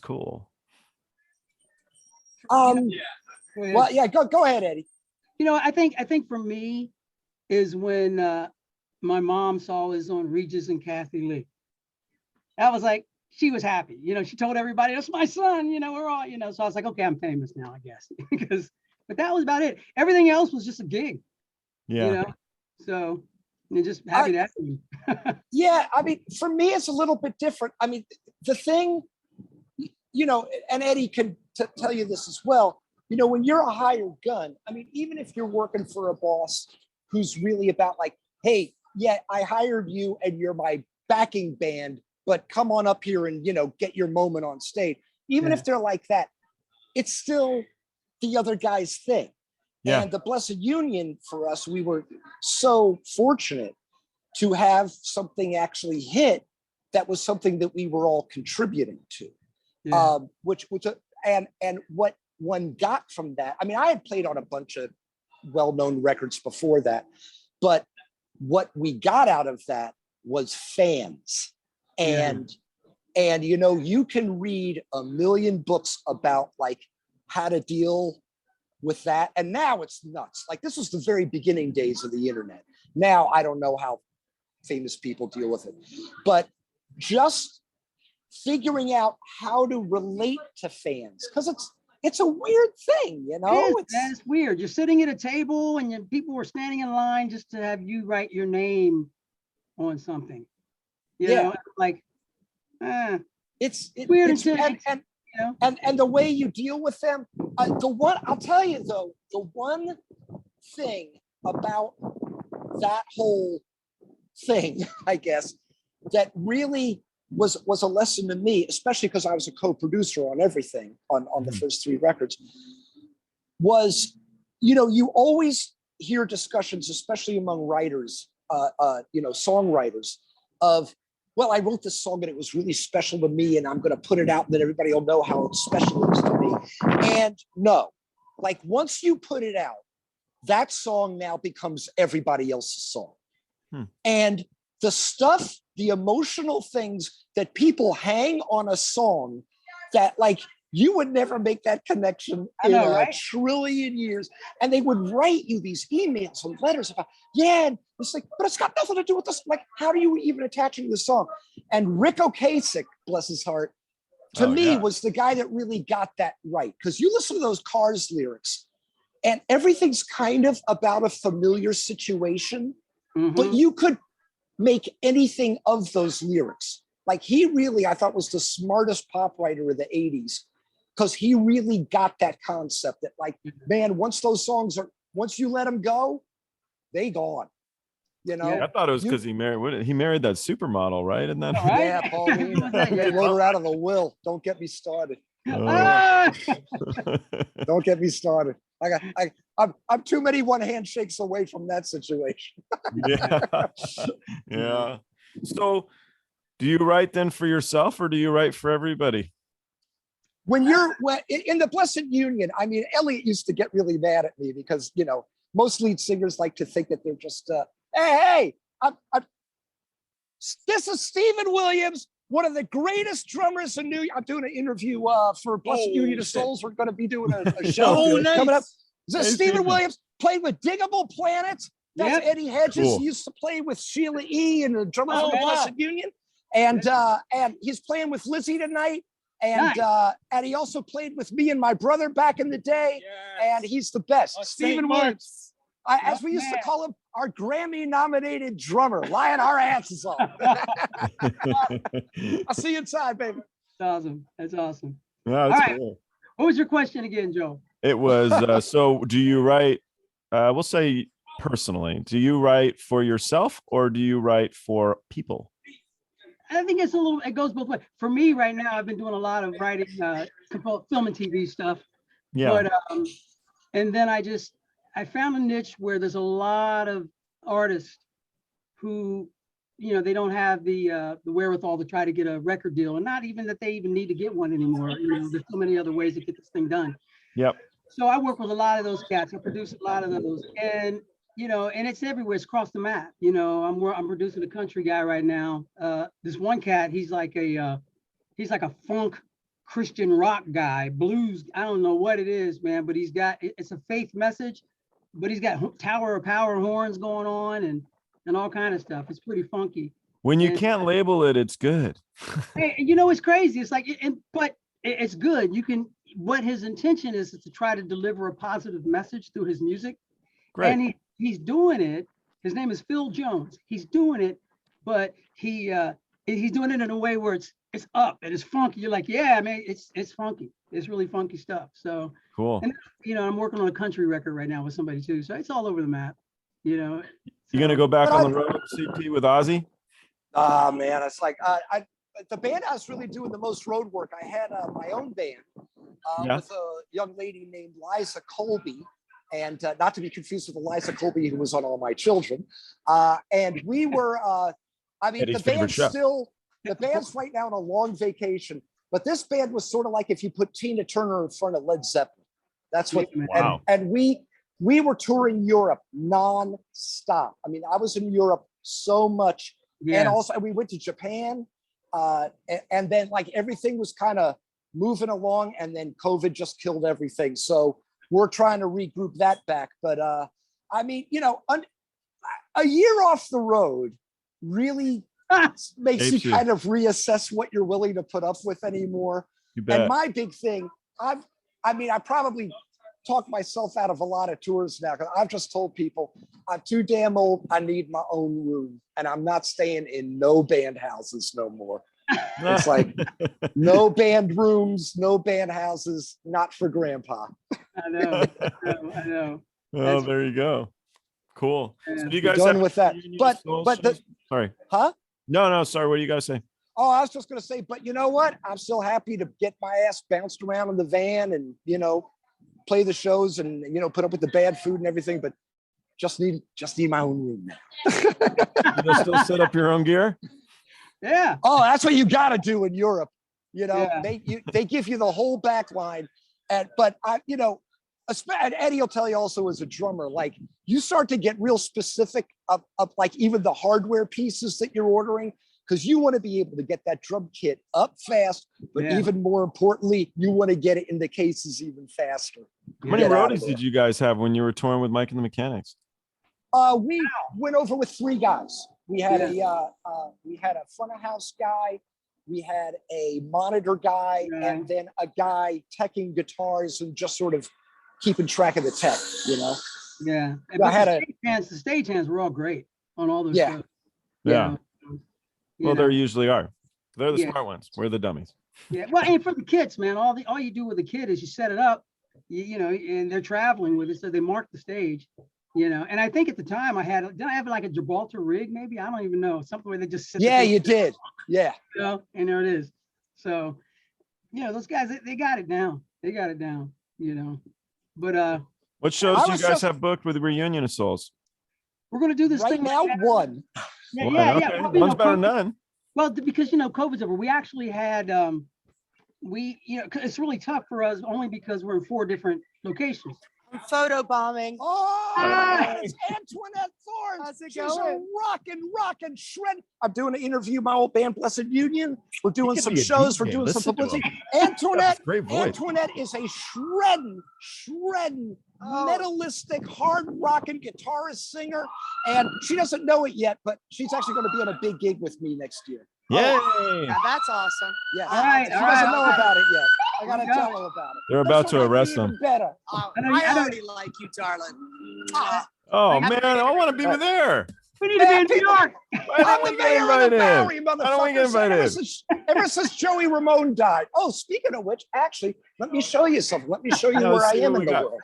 cool. Well, yeah, go ahead, Eddie. You know, I think for me is when my mom saw us on Regis and Kathy Lee. That was like, she was happy. You know, she told everybody, that's my son, you know, we're all, you know, so I was like, okay, I'm famous now, I guess. But that was about it. Everything else was just a gig. Yeah. You know, so you're just happy to have you. Yeah, I mean, for me, it's a little bit different. I mean, the thing, you know, and Eddie can tell you this as well, you know, when you're a hired gun, I mean, even if you're working for a boss who's really about like, hey, yeah, I hired you and you're my backing band, but come on up here and, you know, get your moment on stage. Even if they're like that, it's still the other guy's thing. Yeah. And the Blessid Union, for us, we were so fortunate to have something actually hit that was something that we were all contributing to. Yeah. And what one got from that, I mean, I had played on a bunch of well-known records before that, but what we got out of that was fans. And you know, you can read a million books about like how to deal with that, and now it's nuts. Like, this was the very beginning days of the internet. Now I don't know how famous people deal with it, but just figuring out how to relate to fans, because it's a weird thing, you know. It's weird. You're sitting at a table and people were standing in line just to have you write your name on something. You know, like it's weird. And the way you deal with them. The one, I'll tell you though, the one thing about that whole thing, I guess, that really was a lesson to me, especially because I was a co-producer on everything on the first 3 records, was, you know, you always hear discussions, especially among writers, you know, songwriters, of, well, I wrote this song and it was really special to me and I'm going to put it out and then everybody will know how special it is to me. And no, like, once you put it out, that song now becomes everybody else's song. And the stuff, the emotional things that people hang on a song, that like, you would never make that connection in a trillion years. And they would write you these emails and letters about, and it's like, but it's got nothing to do with this. Like, how do you even attach it to the song? And Rick Ocasek, bless his heart, to me was the guy that really got that right. Because you listen to those Cars lyrics and everything's kind of about a familiar situation, but you could make anything of those lyrics. Like, he really, I thought, was the smartest pop writer of the 80s, because he really got that concept that, like, man, once those songs are, once you let them go, they gone. You know, I thought it was because he married that supermodel, right? And then Paulina, they wrote her out of the will. Don't get me started. Oh. Don't get me started. I'm too many one handshakes away from that situation. Yeah. So, do you write then for yourself, or do you write for everybody? When you're in the Blessid Union, I mean, Eliot used to get really mad at me because, you know, most lead singers like to think that they're just, hey, this is Stephen Williams, one of the greatest drummers in New York. I'm doing an interview for Blessid Union of Souls. We're going to be doing a show coming up. This is Stephen Williams, played with Digable Planets. That's Eddie Hedges. Cool. He used to play with Sheila E and the drummer from Blessid Union. And he's playing with Lizzie tonight. And and he also played with me and my brother back in the day. And he's the best. Stephen Williams. As we used to call him, our Grammy-nominated drummer, lying our asses off. I'll see you inside, baby. That's awesome. That's awesome. Yeah, that's cool. What was your question again, Joe? It was, so do you write, we'll say personally, do you write for yourself or do you write for people? I think it goes both ways. For me right now, I've been doing a lot of writing, film and TV stuff. Yeah. But, and then I found a niche where there's a lot of artists who, you know, they don't have the wherewithal to try to get a record deal, and not even that they even need to get one anymore. You know, there's so many other ways to get this thing done. Yep. So I work with a lot of those cats. I produce a lot of those, and you know, and it's everywhere. It's across the map. You know, I'm producing a country guy right now. This one cat, he's like a funk Christian rock guy, blues. I don't know what it is, man, but it's a faith message, but he's got Tower of Power horns going on and all kind of stuff. It's pretty funky. When you can't label it, it's good. Hey, you know, it's crazy. It's like, but it's good. What his intention is to try to deliver a positive message through his music. Great. And he's doing it. His name is Phil Jones. He's doing it, but he's doing it in a way where it's up and it's funky. You're like, yeah, man, it's funky. It's really funky stuff. So cool. And you know, I'm working on a country record right now with somebody too. So it's all over the map. You know. You gonna go back on the road, CP, with Ozzy? Man, it's like the band I was really doing the most road work. I had my own band with a young lady named Liza Colby, and not to be confused with Liza Colby, who was on All My Children. And we were, I mean, Eddie's the favorite chef. band's right now on a long vacation, but this band was sort of like if you put Tina Turner in front of Led Zeppelin. That's what, Wow. and we were touring Europe non-stop. I mean, I was in Europe so much. Yeah. And also we went to Japan, and then like everything was kind of moving along, and then COVID just killed everything. So we're trying to regroup that back. But I mean, you know, a year off the road really makes you kind of reassess what you're willing to put up with anymore. You bet. And my big thing, I probably talk myself out of a lot of tours now, because I've just told people I'm too damn old. I need my own room, and I'm not staying in no band houses no more. It's like no band rooms, no band houses, not for grandpa. I know. Oh, there you go. Cool. Yeah. So do you guys Done have with that. But sorry. Huh? No, sorry. What do you guys say? Oh, I was just going to say, but you know what? I'm still happy to get my ass bounced around in the van and, you know, play the shows and, you know, put up with the bad food and everything, but just need my own room now. You still set up your own gear? Yeah. Oh, that's what you got to do in Europe. You know, Yeah. they give you the whole back line. But you know, and Eddie will tell you also as a drummer, like you start to get real specific of like even the hardware pieces that you're ordering, because you want to be able to get that drum kit up fast, but even more importantly, you want to get it in the cases even faster. How many roadies did you guys have when you were touring with Mike and the Mechanics? We went over with 3 guys. We had a front of house guy, we had a monitor guy, and then a guy teching guitars and just sort of keeping track of the tech, you know. Yeah. And the stagehands were all great on all those shows. Yeah. Well, know. they usually are. They're the smart ones. We're the dummies. Yeah. Well, and for the kids, man, all you do with the kid is you set it up, you know, and they're traveling with it, so they mark the stage. You know, and I think at the time did I have like a Gibraltar rig? Maybe, I don't even know, something where they just sit. Yeah, you did. Yeah. You know, and there it is. So, you know, those guys, they got it down. They got it down. You know, but what shows do you guys have booked with the Reunion of Souls? We're gonna do this right thing now. One. Yeah. Okay. Well, One's better than none. Well, because you know, COVID's over. We actually had it's really tough for us only because we're in 4 different locations. Photo bombing. Oh, it's Antoinette Thornes. How's it going? Rockin' shred. I'm doing an interview, my old band, Blessid Union. We're doing some shows. DJ. We're doing some publicity. Great voice. Antoinette is a shredding, metalistic, hard rocking guitarist, singer. And she doesn't know it yet, but she's actually going to be on a big gig with me next year. Yay! Yeah, that's awesome. Yeah. All right. She doesn't know about it yet. I got to tell her about it. They're about to arrest even them. better. I already like you, darling. Oh, man. I want to be there. We need to be in New York. Why didn't we get invited? Bowery, Why don't we get invited? Ever since Joey Ramone died. Oh, speaking of which, actually, let me show you something. Let me show you where I am in the world.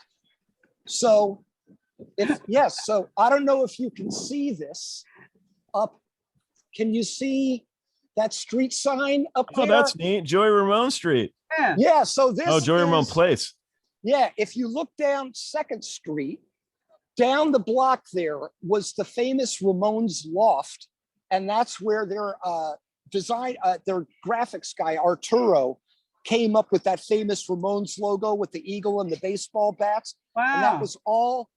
So, so I don't know if you can see this up. Can you see that street sign up there? Oh, that's neat. Joey Ramone Street. Yeah. So this. Oh, Joey Ramone Place. Yeah. If you look down 2nd Street, down the block there was the famous Ramones loft, and that's where their their graphics guy Arturo came up with that famous Ramones logo with the eagle and the baseball bats. Wow. And that was all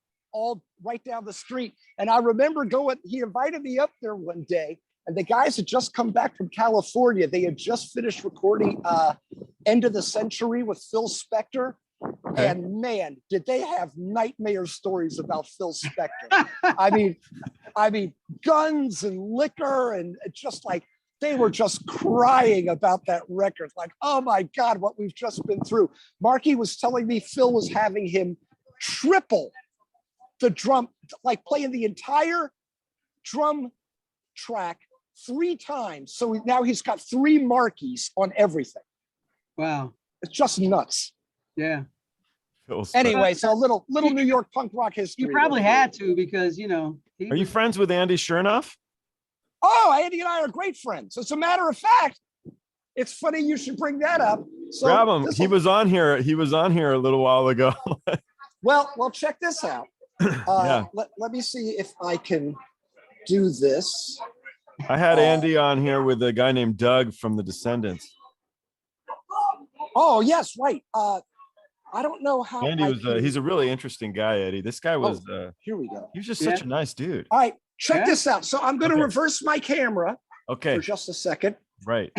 right down the street. And I remember he invited me up there one day, and the guys had just come back from California. They had just finished recording End of the Century with Phil Spector. Okay. And man, did they have nightmare stories about Phil Spector. I mean, guns and liquor, and just like they were just crying about that record. Like, oh my God, what we've just been through. Marky was telling me Phil was having him triple the drum, like playing the entire drum track 3 times. So now he's got 3 Markies on everything. Wow. It's just nuts. Yeah. Anyway, so a little New York punk rock history. You probably had to, because, you know. Are you friends with Andy Shernoff? Oh, Andy and I are great friends. As a matter of fact, it's funny you should bring that up. So grab him. He was on here a little while ago. Well, check this out. Let me see if I can do this. I had Andy on here with a guy named Doug from the Descendants. Oh, yes, right. I don't know how. Andy was he's a really interesting guy, Eddie. This guy was here we go. He was just such a nice dude. All right, check this out. So I'm going to reverse my camera for just a second. Right.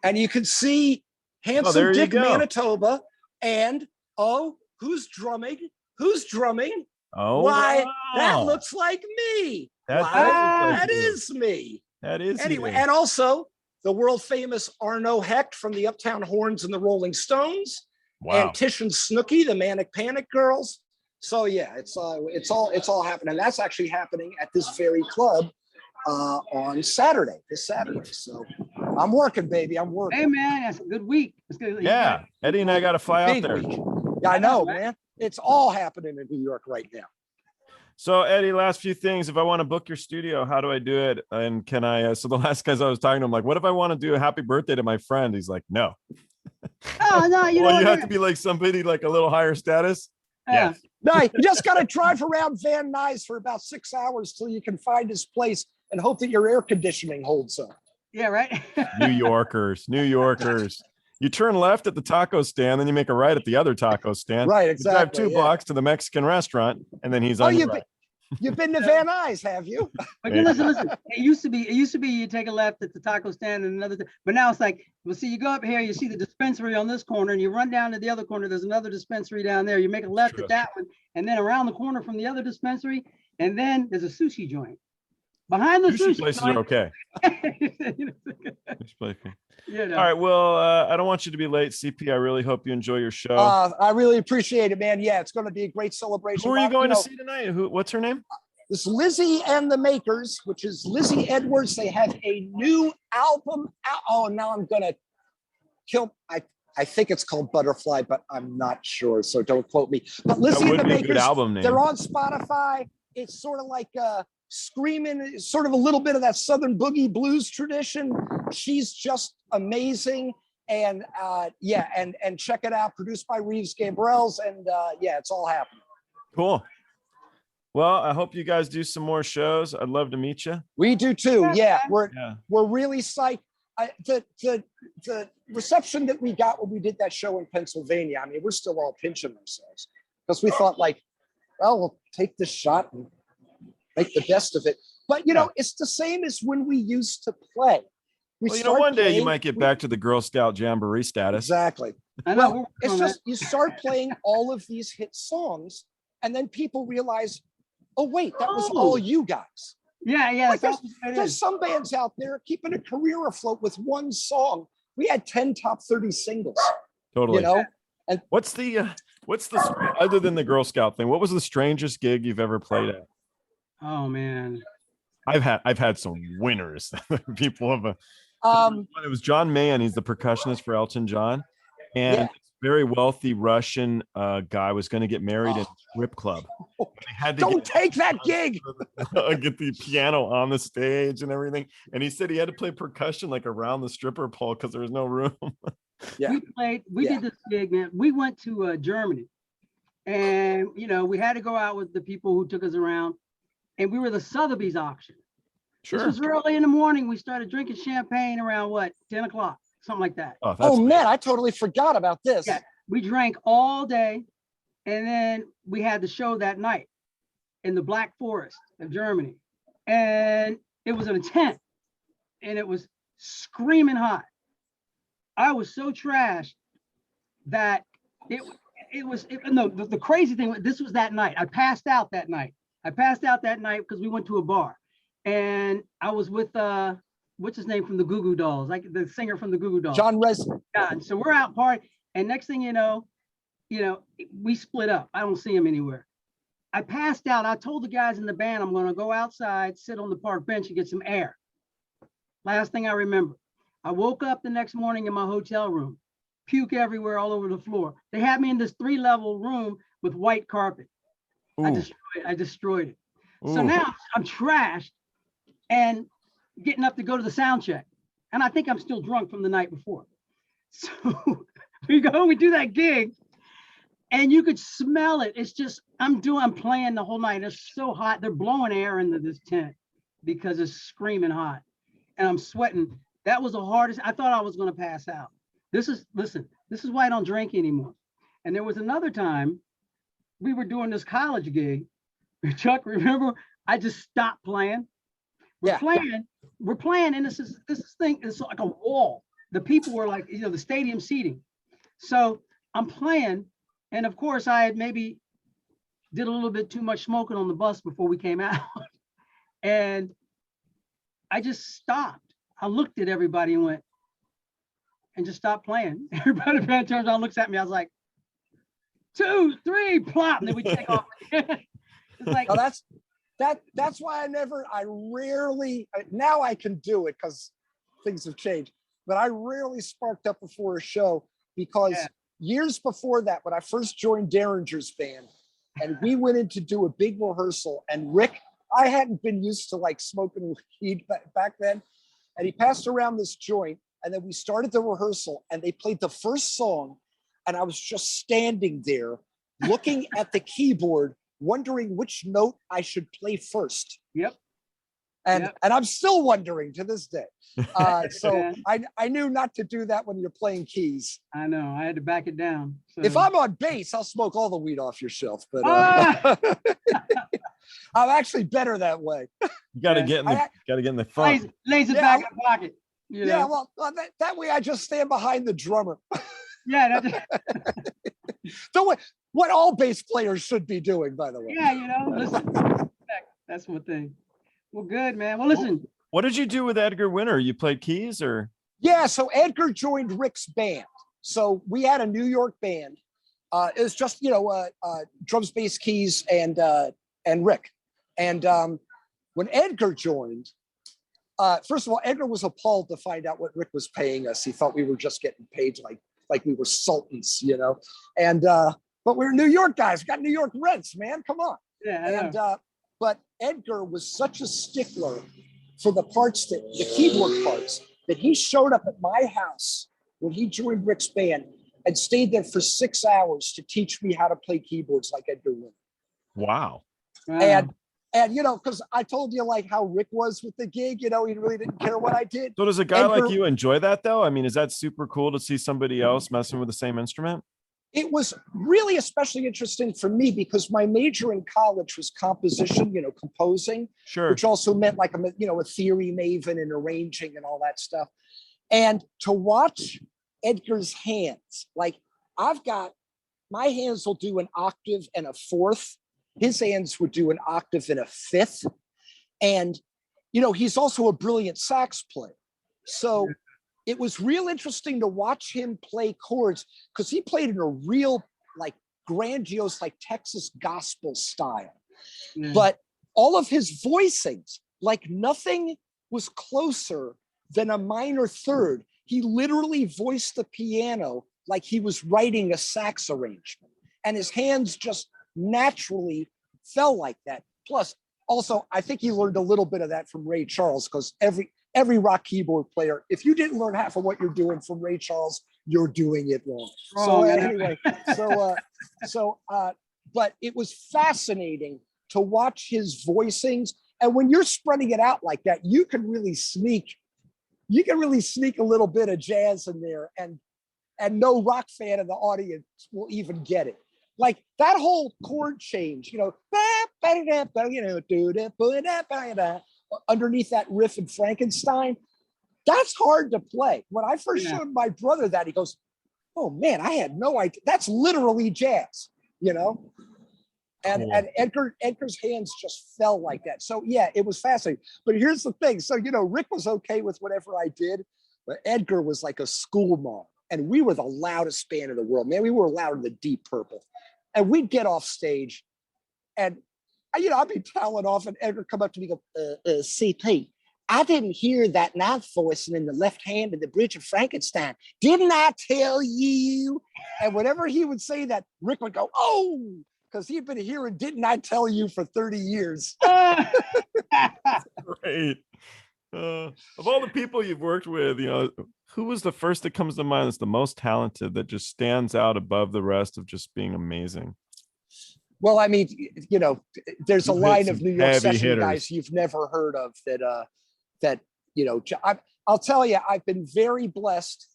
And you can see handsome Dick Manitoba and who's drumming? Who's drumming? Oh, why, that looks like me. That is me. That is anyway, and also the world famous Arno Hecht from the Uptown Horns and the Rolling Stones. Wow. And Tish and Snooki, the Manic Panic Girls. So yeah, it's all happening. That's actually happening at this very club on Saturday, this Saturday. So I'm working, baby. I'm working. Hey man, that's a good week. It's good. Yeah, Eddie and I got to fly out there. Yeah, I know, man. It's all happening in New York right now. So Eddie, last few things. If I want to book your studio, how do I do it? And can I? So the last guys I was talking to, I'm like, what if I want to do a happy birthday to my friend? He's like, no. Oh no, you know you have to be like somebody like a little higher status. Yeah. No, you just got to drive around Van Nuys for about 6 hours till you can find his place and hope that your air conditioning holds up. Yeah, right. New Yorkers. You turn left at the taco stand, then you make a right at the other taco stand. Right, exactly. You drive 2 blocks to the Mexican restaurant, and then he's on your right. You've been to Van Nuys, have you? But listen. It used to be you take a left at the taco stand and another, but now it's like, well, see, you go up here, you see the dispensary on this corner, and you run down to the other corner. There's another dispensary down there. You make a left at that one, and then around the corner from the other dispensary, and then there's a sushi joint. Behind the sushi places joint, are okay. You know. All right. Well, I don't want you to be late, CP. I really hope you enjoy your show. I really appreciate it, man. Yeah, it's going to be a great celebration. Who are you going to see tonight? What's her name? This Lizzie and the Makers, which is Lizzie Edwards. They have a new album out. Oh, now I'm going to kill. I think it's called Butterfly, but I'm not sure. So don't quote me. But Lizzie and the Makers, album name. They're on Spotify. It's sort of like screaming, sort of a little bit of that Southern boogie blues tradition. She's just amazing. And and check it out. Produced by Reeves Gabrels. And it's all happening. Cool. Well, I hope you guys do some more shows. I'd love to meet you. We do too. Yeah, we're really psyched. The reception that we got when we did that show in Pennsylvania, I mean, we're still all pinching ourselves because we thought like, well, we'll take this shot and make the best of it. But it's the same as when we used to play. One day you might get back to the Girl Scout Jamboree status. Exactly. Well, it's just you start playing all of these hit songs, and then people realize, oh wait, that was all you guys. Yeah. Like there's some bands out there keeping a career afloat with one song. We had 10 top 30 singles. Totally. And what's the other than the Girl Scout thing? What was the strangest gig you've ever played at? Oh man, I've had some winners. People have it was John Mayen. He's the percussionist for Elton John, and very wealthy Russian guy was going to get married in a strip club. Don't take that gig. Get the piano on the stage and everything. And he said he had to play percussion like around the stripper pole because there was no room. We did this gig, man. We went to Germany, and we had to go out with the people who took us around, and we were the Sotheby's auction. Sure. This was early in the morning. We started drinking champagne around 10 o'clock, something like that. Oh man, I totally forgot about this. Yeah, we drank all day, and then we had the show that night in the Black Forest of Germany, and it was in a tent, and it was screaming hot. I was so trashed that the crazy thing, this was that night. I passed out that night because we went to a bar, and I was with what's his name from the Goo Goo Dolls, like the singer from the Goo Goo Dolls, John Resnick. Yeah, so we're out partying, and next thing you know, we split up. I don't see him anywhere. I passed out. I told the guys in the band I'm going to go outside, sit on the park bench, and get some air. Last thing I remember, I woke up the next morning in my hotel room, puke everywhere, all over the floor. They had me in this 3-level room with white carpet. Ooh. I destroyed it. Ooh. So now I'm trashed and getting up to go to the sound check. And I think I'm still drunk from the night before. So we do that gig. and you could smell it. It's just, I'm playing the whole night. It's so hot. They're blowing air into this tent because it's screaming hot and I'm sweating. That was the hardest. I thought I was going to pass out. Listen, this is why I don't drink anymore. And there was another time we were doing this college gig. Chuck, remember, I just stopped playing. We're playing, and this thing is like a wall. The people were like, the stadium seating. So I'm playing, and of course I had maybe did a little bit too much smoking on the bus before we came out. And I just stopped. I looked at everybody and went, and just stopped playing. Everybody turns around and looks at me. I was like, 2, 3, plop, and then we take off. It's like, well, that's why I rarely, now I can do it because things have changed, but I rarely sparked up before a show because years before that, when I first joined Derringer's band and we went in to do a big rehearsal, and Rick, I hadn't been used to like smoking weed back then, and he passed around this joint, and then we started the rehearsal and they played the first song, and I was just standing there looking at the keyboard, wondering which note I should play first. Yep. And I'm still wondering to this day. So I knew not to do that when you're playing keys. I know, I had to back it down. So. If I'm on bass, I'll smoke all the weed off your shelf, but I'm actually better that way. You got to get in the front. Lays it back in the pocket. You know? Yeah, well, that way I just stand behind the drummer. Yeah. What all bass players should be doing, by the way. Yeah, listen, that's one thing. Well, good, man. Well, listen. What did you do with Edgar Winter? You played keys or? Yeah, so Edgar joined Rick's band. So we had a New York band. It was just, drums, bass, keys, and Rick. And when Edgar joined, first of all, Edgar was appalled to find out what Rick was paying us. He thought we were just getting paid like we were sultans, And but we're New York guys. We got New York rents, man. Come on. Yeah. But Edgar was such a stickler for the keyboard parts, that he showed up at my house when he joined Rick's band and stayed there for 6 hours to teach me how to play keyboards like Edgar Winter. Wow. And because I told you like how Rick was with the gig, he really didn't care what I did. So does a guy like you enjoy that though? I mean, is that super cool to see somebody else messing with the same instrument? It was really especially interesting for me because my major in college was composition, composing, sure, which also meant like a theory maven and arranging and all that stuff. And to watch Edgar's hands, like my hands will do an octave and a fourth. His hands would do an octave and a fifth. And, he's also a brilliant sax player. So it was real interesting to watch him play chords because he played in a real like grandiose, like Texas gospel style. But all of his voicings, like nothing was closer than a minor third. He literally voiced the piano like he was writing a sax arrangement, and his hands just naturally fell like that. Plus, also, I think he learned a little bit of that from Ray Charles, because every rock keyboard player, if you didn't learn half of what you're doing from Ray Charles, you're doing it wrong. So anyway, but it was fascinating to watch his voicings. And when you're spreading it out like that, you can really sneak a little bit of jazz in there, and no rock fan in the audience will even get it. Like that whole chord change, underneath that riff in Frankenstein, that's hard to play. When I first showed my brother that, he goes, "Oh man, I had no idea. That's literally jazz," And Edgar's hands just fell like that. So yeah, it was fascinating. But here's the thing. So Rick was okay with whatever I did, but Edgar was like a school mom, and we were the loudest band in the world. Man, we were louder than Deep Purple, and we'd get off stage, and I'd be toweling off, and Edgar come up to me and go, CP, I didn't hear that ninth voicing in the left hand of the Bridge of Frankenstein. Didn't I tell you? And whenever he would say that, Rick would go, oh, because he'd been hearing "Didn't I tell you" for 30 years. Great. Of all the people you've worked with, who was the first that comes to mind that's the most talented, that just stands out above the rest of just being amazing? Well, I mean, there's a You've hit line some of New York heavy session hitters. guys you've never heard of that I'll tell you, I've been very blessed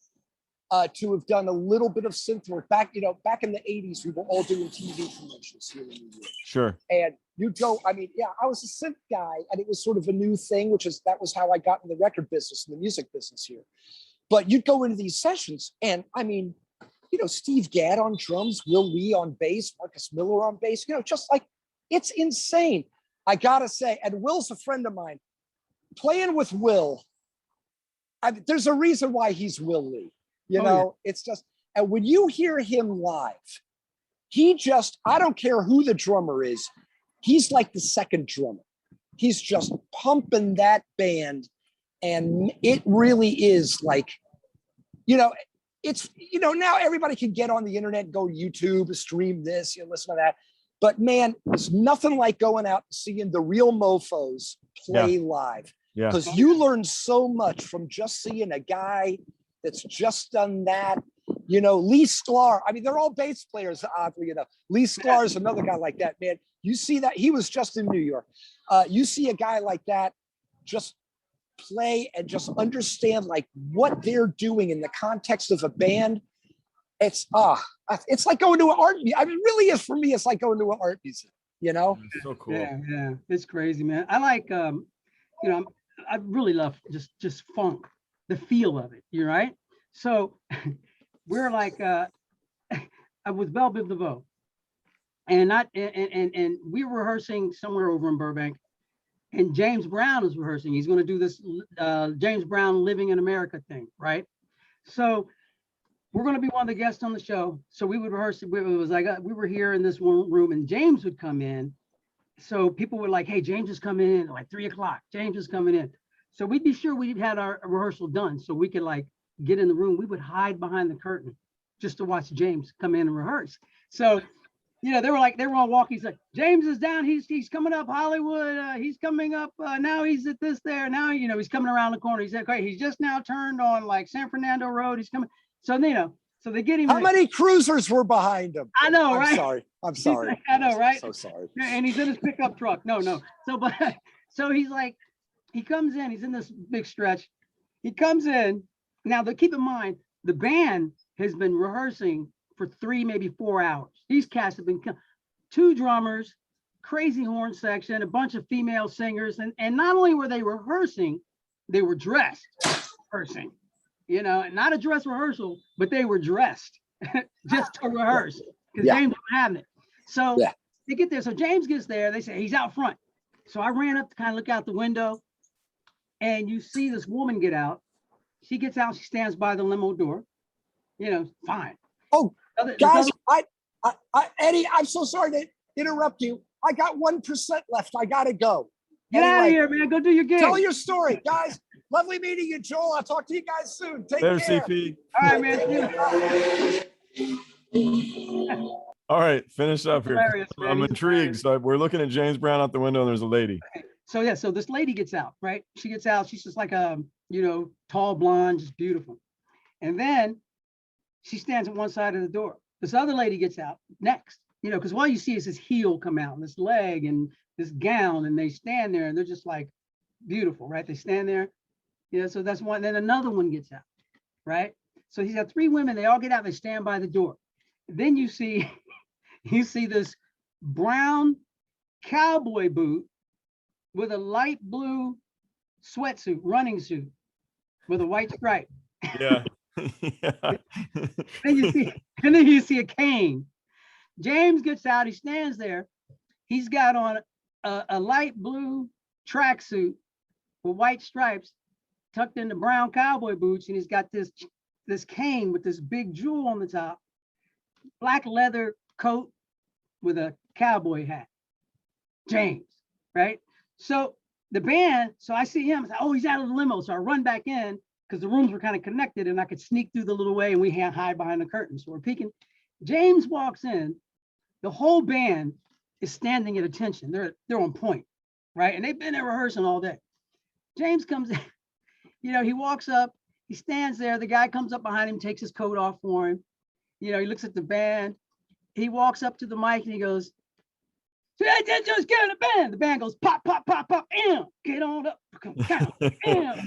to have done a little bit of synth work back in the 80s. We were all doing TV commercials here in New York. Sure. And I was a synth guy, and it was sort of a new thing, that was how I got in the record business and the music business here. But you'd go into these sessions, and I mean, Steve Gadd on drums, Will Lee on bass, Marcus Miller on bass, just like, it's insane. I gotta say, and Will's a friend of mine. Playing with Will, there's a reason why he's Will Lee. It's just, and when you hear him live, I don't care who the drummer is, he's like the second drummer. He's just pumping that band. And it really is like, it's, now everybody can get on the internet, go to YouTube, stream this, listen to that. But man, there's nothing like going out and seeing the real mofos play live. Yeah. Because you learn so much from just seeing a guy that's just done that. Lee Sklar. I mean, they're all bass players, oddly enough. Lee Sklar is another guy like that, man. You see that? He was just in New York. You see a guy like that just play and just understand like what they're doing in the context of a band. It's like going to an art museum. I mean, it really is for me. It's like going to an art museum, It's so cool. Yeah, it's crazy, man. I like, I really love just funk, the feel of it. You're right. So we're like, I was Biv DeVo, and we were rehearsing somewhere over in Burbank, and James Brown is rehearsing. He's going to do this James Brown Living in America thing, right? So we're going to be one of the guests on the show. So we would rehearse. It was like we were here in this one room, and James would come in. So people were like, "Hey, James is coming in at like 3 o'clock. James is coming in." So we'd be sure we'd had our rehearsal done, so we could like get in the room. We would hide behind the curtain just to watch James come in and rehearse. So, they were on walk. He's like, "James is down. He's coming up Hollywood. He's coming up. Now he's at this there. Now, he's coming around the corner." He said, "Okay, he's just now turned on like San Fernando Road. He's coming." So, so they get him. How many cruisers were behind him? I know, I'm right? sorry. I'm sorry. Like, I know, right? I'm so sorry. And he's in his pickup truck. No. So he's like, he comes in, he's in this big stretch. He comes in. Now, keep in mind, the band has been rehearsing for 3, maybe 4 hours. These cats have been 2 drummers, crazy horn section, a bunch of female singers. And not only were they rehearsing, they were dressed rehearsing. Not a dress rehearsal, but they were dressed just to rehearse because James wasn't having it. So they get there. So James gets there. They say he's out front. So I ran up to kind of look out the window, and you see this woman get out. She gets out. She stands by the limo door. Fine. Oh, guys, Eddie, I'm so sorry to interrupt you. I got 1% left. I gotta go. Get out of here, man. Go do your gig. Tell your story, guys. Lovely meeting you, Joel. I'll talk to you guys soon. Take Better care. CP. All right, man. All right, finish up here. Hilarious, I'm man. intrigued. So we're looking at James Brown out the window, and there's a lady. So so this lady gets out, right? She gets out. She's just like a, tall blonde, just beautiful. And then she stands at one side of the door. This other lady gets out next, because all you see is this heel come out, and this leg, and this gown, and they stand there, and they're just like beautiful, right? They stand there. So that's one. Then another one gets out, right? So he's got 3 women. They all get out. They stand by the door. Then you see this brown cowboy boot with a light blue sweatsuit, running suit with a white stripe. Yeah. Then you see a cane. James gets out. He stands there. He's got on a light blue tracksuit with white stripes, tucked into brown cowboy boots, and he's got this cane with this big jewel on the top, black leather coat with a cowboy hat. James, right? So the band, so I see him, I say, oh, he's out of the limo. So I run back in because the rooms were kind of connected and I could sneak through the little way and we hide behind the curtain. So we're peeking. James walks in, the whole band is standing at attention. They're on point, right? And they've been there rehearsing all day. James comes in, he walks up, he stands there. The guy comes up behind him, takes his coat off for him. He looks at the band. He walks up to the mic and he goes, just get in the band. The band goes pop, pop, pop, pop, get on up, come down,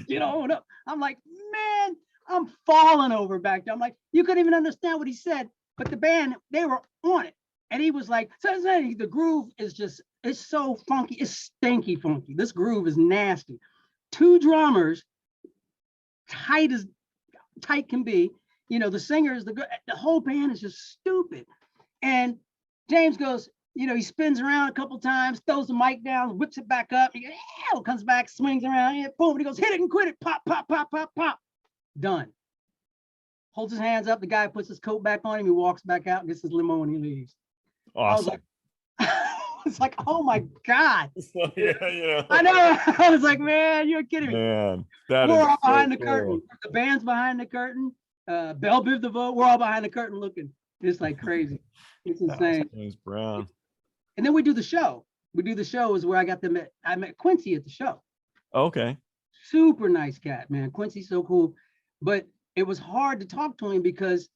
get on up. I'm like, man, I'm falling over back there. I'm like, you couldn't even understand what he said, but the band, they were on it. And he was like, the groove is just, it's so funky, it's stinky funky. This groove is nasty. 2 drummers, tight can be. The singers, the whole band is just stupid. And James goes, he spins around a couple times, throws the mic down, whips it back up. He comes back, swings around, boom. He goes, hit it and quit it. Pop, pop, pop, pop, pop. Done. Holds his hands up. The guy puts his coat back on him. He walks back out, gets his limo, and he leaves. Awesome. It's like, oh my God. Yeah. I know. I was like, man, you're kidding me. Man, we're all behind the curtain. The band's behind the curtain. Biv DeVo, we're all behind the curtain looking. It's like crazy. It's insane. James Brown. And then we do the show. Is where I met Quincy at the show. Okay. Super nice cat, man. Quincy's so cool. But it was hard to talk to him because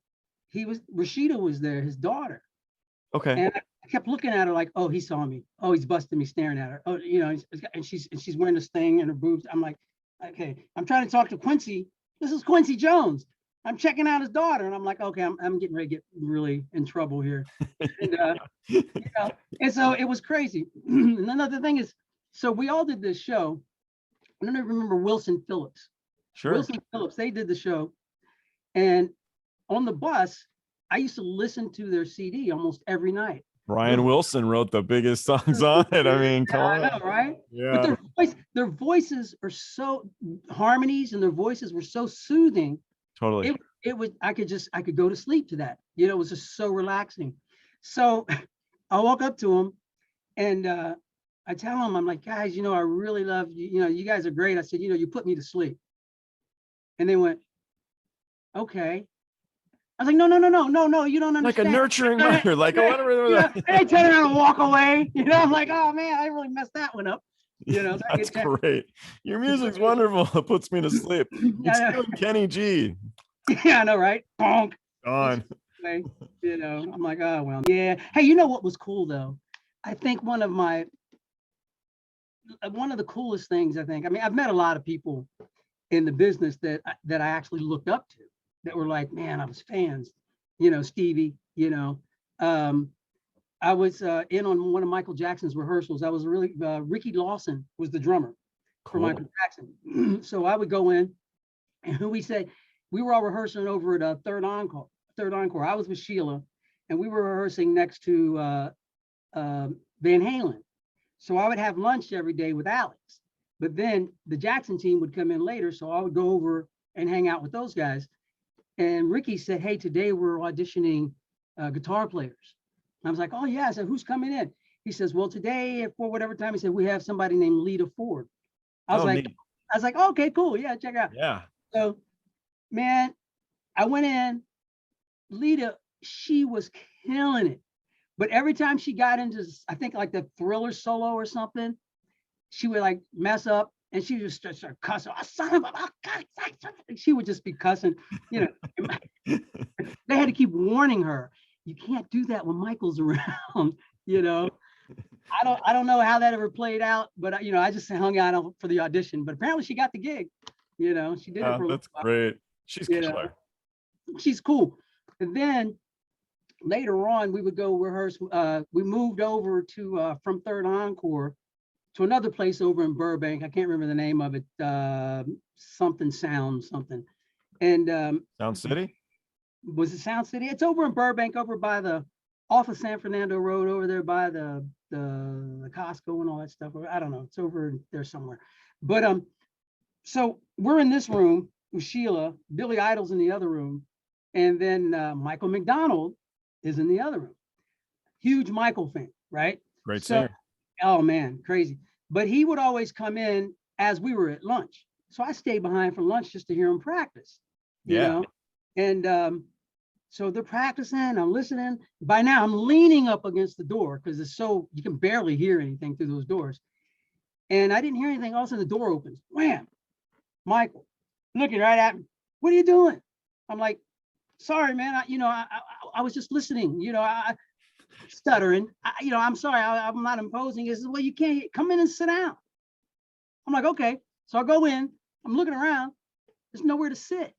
Rashida was there, his daughter. Okay. And I kept looking at her like, oh, he saw me. Oh, he's busting me staring at her. Oh, and she's wearing this thing in her boobs. I'm like, okay, I'm trying to talk to Quincy. This is Quincy Jones. I'm checking out his daughter, and I'm like, okay, I'm getting ready to get really in trouble here. And, and so it was crazy. And another thing is, so we all did this show. I don't even remember Wilson Phillips. Sure. Wilson Phillips, they did the show. And on the bus, I used to listen to their CD almost every night. Brian Wilson wrote the biggest songs on it. I mean, come on. I know, right? Yeah. But their voices are so harmonies, and their voices were so soothing. Totally. It was, I could go to sleep to that. It was just so relaxing. So I walk up to him and I tell him, I'm like, guys, I really love you. You guys are great. I said, you put me to sleep. And they went, okay. I was like, no, you don't understand. Like a nurturing mother, like whatever. And they turn around and walk away. I'm like, oh man, I really messed that one up. That's great. Your music's wonderful. It puts me to sleep. It's doing Kenny G. Yeah, I know, right? Bonk. Gone. I'm like, oh well. Yeah. Hey, you know what was cool though? I think one of the coolest things, I mean, I've met a lot of people in the business that I actually looked up to, that were like, man, I was fans. Stevie. I was in on one of Michael Jackson's rehearsals. I was really Ricky Lawson was the drummer for Michael Jackson. So I would go in, and we were all rehearsing over at Third Encore. I was with Sheila, and we were rehearsing next to Van Halen. So I would have lunch every day with Alex, but then the Jackson team would come in later, so I would go over and hang out with those guys. And Ricky said, hey, today we're auditioning guitar players. And I was like, oh yeah. I said, who's coming in? He says, well, today for whatever time, he said, we have somebody named Lita Ford. I was like, okay, cool. Yeah, check it out. Yeah. So, man, I went in. Lita, she was killing it. But every time she got into, I think like the Thriller solo or something, she would like mess up, and she just start cussing. Oh, son of a, oh, God, she would just be cussing. They had to keep warning her. You can't do that when Michael's around. I don't know how that ever played out, but I just hung out for the audition. But apparently she got the gig. She did it for a little That's while. great. She's killer. She's cool. And then later on, we would go rehearse. We moved over to from Third Encore to another place over in Burbank. I can't remember the name of it. Something. And Sound City? Was it Sound City? It's over in Burbank, over by off of San Fernando Road, over there by the Costco and all that stuff. I don't know. It's over there somewhere. But so we're in this room with Sheila. Billy Idol's in the other room, and then Michael McDonald is in the other room. Huge Michael fan, right? Great singer. Oh man, crazy. But he would always come in as we were at lunch. So I stayed behind for lunch just to hear him practice. You know? And so they're practicing, I'm listening. By now I'm leaning up against the door because it's so, you can barely hear anything through those doors. And I didn't hear anything. All of a sudden the door opens. Wham! Michael, looking right at me. What are you doing? I'm like, sorry, man. I was just listening. I stuttering. I'm sorry. I'm not imposing. He says, well, you can't come in and sit down. I'm like, okay. So I go in. I'm looking around. There's nowhere to sit.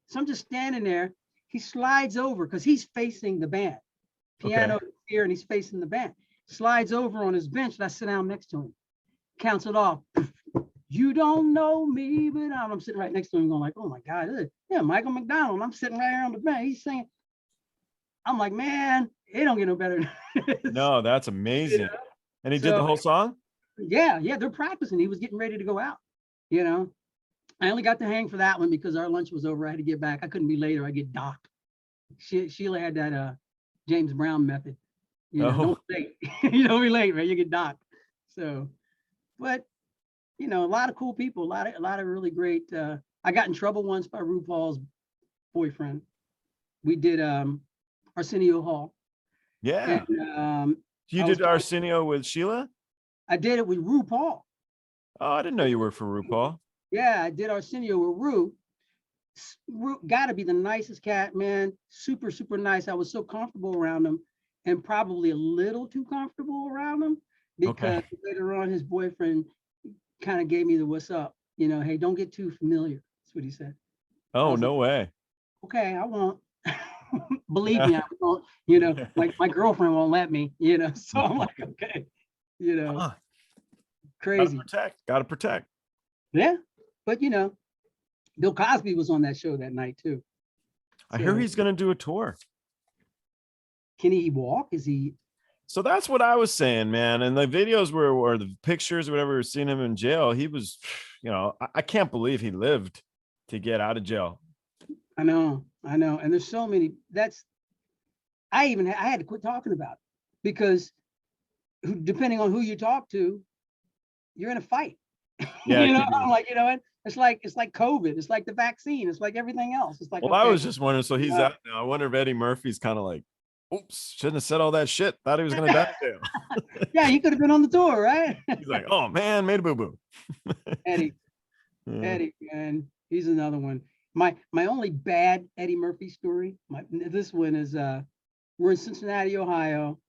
So I'm just standing there. He slides over because he's facing the band. Piano here, and he's facing the band. Slides over on his bench, and I sit down next to him. Counts it off. You don't know me, but I'm sitting right next to him going like, oh my God, yeah, Michael McDonald. I'm sitting right here on the bench. He's singing. I'm like, man, it don't get no better than this. No, that's amazing. You know? And he did the whole song? Yeah, they're practicing. He was getting ready to go out. I only got to hang for that one because our lunch was over. I had to get back. I couldn't be late or I get docked. Sheila had that James Brown method. Don't be late. Don't be late, man. You get docked. So, but a lot of cool people, a lot of really great. I got in trouble once by RuPaul's boyfriend. We did Arsenio Hall. Yeah. And, you did Arsenio with Sheila? I did it with RuPaul. Oh, I didn't know you worked for RuPaul. Yeah, I did Arsenio with Ru. Got to be the nicest cat, man. Super, super nice. I was so comfortable around him, and probably a little too comfortable around him because later on his boyfriend kind of gave me the what's up. Hey, don't get too familiar. That's what he said. Oh, no way. Okay, I won't. Believe me, I won't. Like my girlfriend won't let me. So I'm like, okay. Crazy. Gotta protect. Yeah, but Bill Cosby was on that show that night too. I hear he's gonna do a tour. Can he walk? Is he? So that's what I was saying, man. And the videos or the pictures, or whatever, we were seeing him in jail. He was, I can't believe he lived to get out of jail. I know. And there's so many. I had to quit talking about it because depending on who you talk to, you're in a fight. Yeah, I'm like, it's like COVID. It's like the vaccine. It's like everything else. It's like, well, I was just wondering. So he's out now. I wonder if Eddie Murphy's kind of like, oops, shouldn't have said all that shit. Thought he was gonna die in jail. Yeah, he could have been on the tour, right? He's like, oh man, made a boo-boo. Eddie, man, he's another one. My only bad Eddie Murphy story. This one is we're in Cincinnati, Ohio.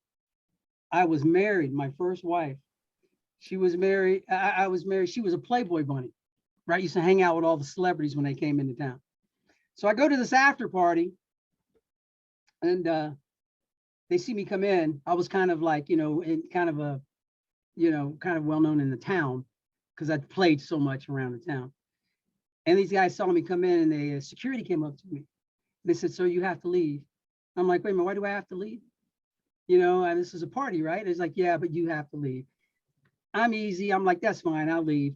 I was married. My first wife. She was married. I was married. She was a Playboy bunny, right? Used to hang out with all the celebrities when they came into town. So I go to this after party, and they see me come in. I was kind of like, in kind of a, kind of well known in the town because I'd played so much around the town. And these guys saw me come in, and the security came up to me. They said, "So you have to leave." I'm like, "Wait a minute, why do I have to leave?" And this is a party, right? It's like, "Yeah, but you have to leave." I'm easy. I'm like, that's fine. I'll leave.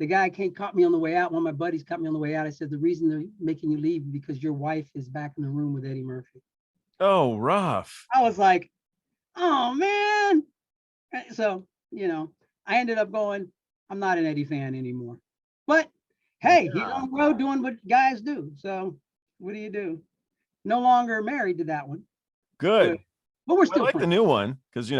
The guy caught me on the way out. One of my buddies caught me on the way out. I said, the reason they're making you leave is because your wife is back in the room with Eddie Murphy. Oh, rough. I was like, oh, man. So, I ended up going, I'm not an Eddie fan anymore. But, hey, he's on the road doing what guys do. So what do you do? No longer married to that one. Good. But we're still I like friends. the new one because,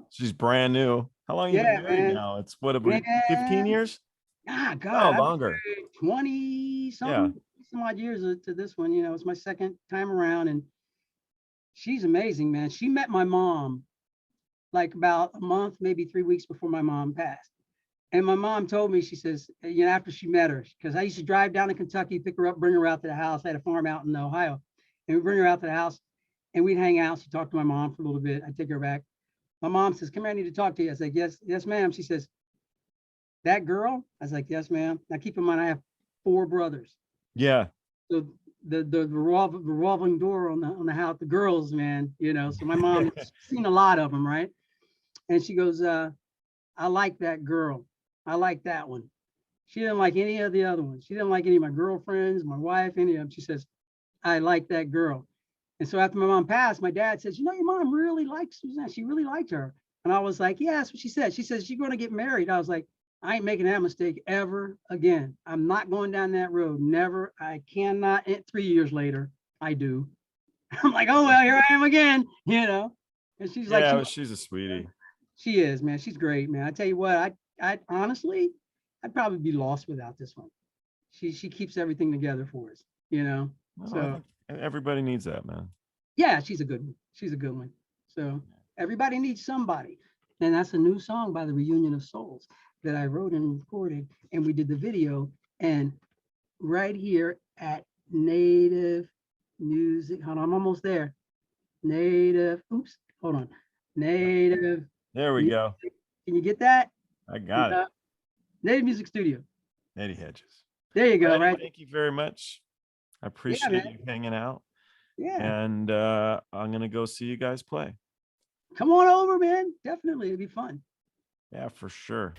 she's brand new. How long have you been married now? It's what, 15 years? Ah, God. Oh, longer. 20 some odd years to this one. It's my second time around, and she's amazing, man. She met my mom like about a month, maybe 3 weeks before my mom passed. And my mom told me, she says, after she met her, because I used to drive down to Kentucky, pick her up, bring her out to the house. I had a farm out in Ohio, and we'd bring her out to the house, and we'd hang out. She'd talk to my mom for a little bit. I'd take her back. My mom says, "Come here, I need to talk to you." I said, yes, ma'am. She says, "That girl?" I was like, "Yes, ma'am." Now keep in mind, I have 4 brothers. Yeah. So the revolving door on the house, the girls, man, so my mom seen a lot of them, right? And she goes, "I like that girl. I like that one." She didn't like any of the other ones. She didn't like any of my girlfriends, my wife, any of them. She says, "I like that girl." And so after my mom passed, my dad says, "Your mom really liked Suzanne. She really liked her." And I was like, "Yeah, that's what she said." She says, "She's going to get married." I was like, "I ain't making that mistake ever again. I'm not going down that road. Never. I cannot." 3 years later, I do. I'm like, "Oh, well, here I am again," And she's like, she's a sweetie. She is, man. She's great, man. I tell you what, I honestly, I'd probably be lost without this one. She keeps everything together for us, you know. Well, I So think everybody needs that, man. yeah, she's a good one. She's a good one. So everybody needs somebody. And that's a new song by the Reunion of Souls that I wrote and recorded, and we did the video. And right here at Native Music, hold on, I'm almost there. Native, oops, hold on. Native. There we go. Can you get that? I got it. Native Music Studio. Eddie Hedges. There you go, Eddie, right? thank you very much. I appreciate man. you hanging out. Yeah. And I'm gonna go see you guys play. Come on over, man. Definitely. It'd be fun. Yeah, for sure.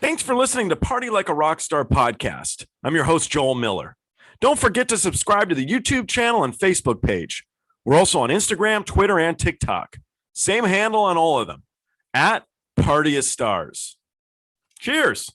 Thanks for listening to Party Like a Rockstar podcast. I'm your host, Joel Miller. Don't forget to subscribe to the YouTube channel and Facebook page. We're also on Instagram, Twitter, and TikTok. Same handle on all of them, at Party of Stars. Cheers.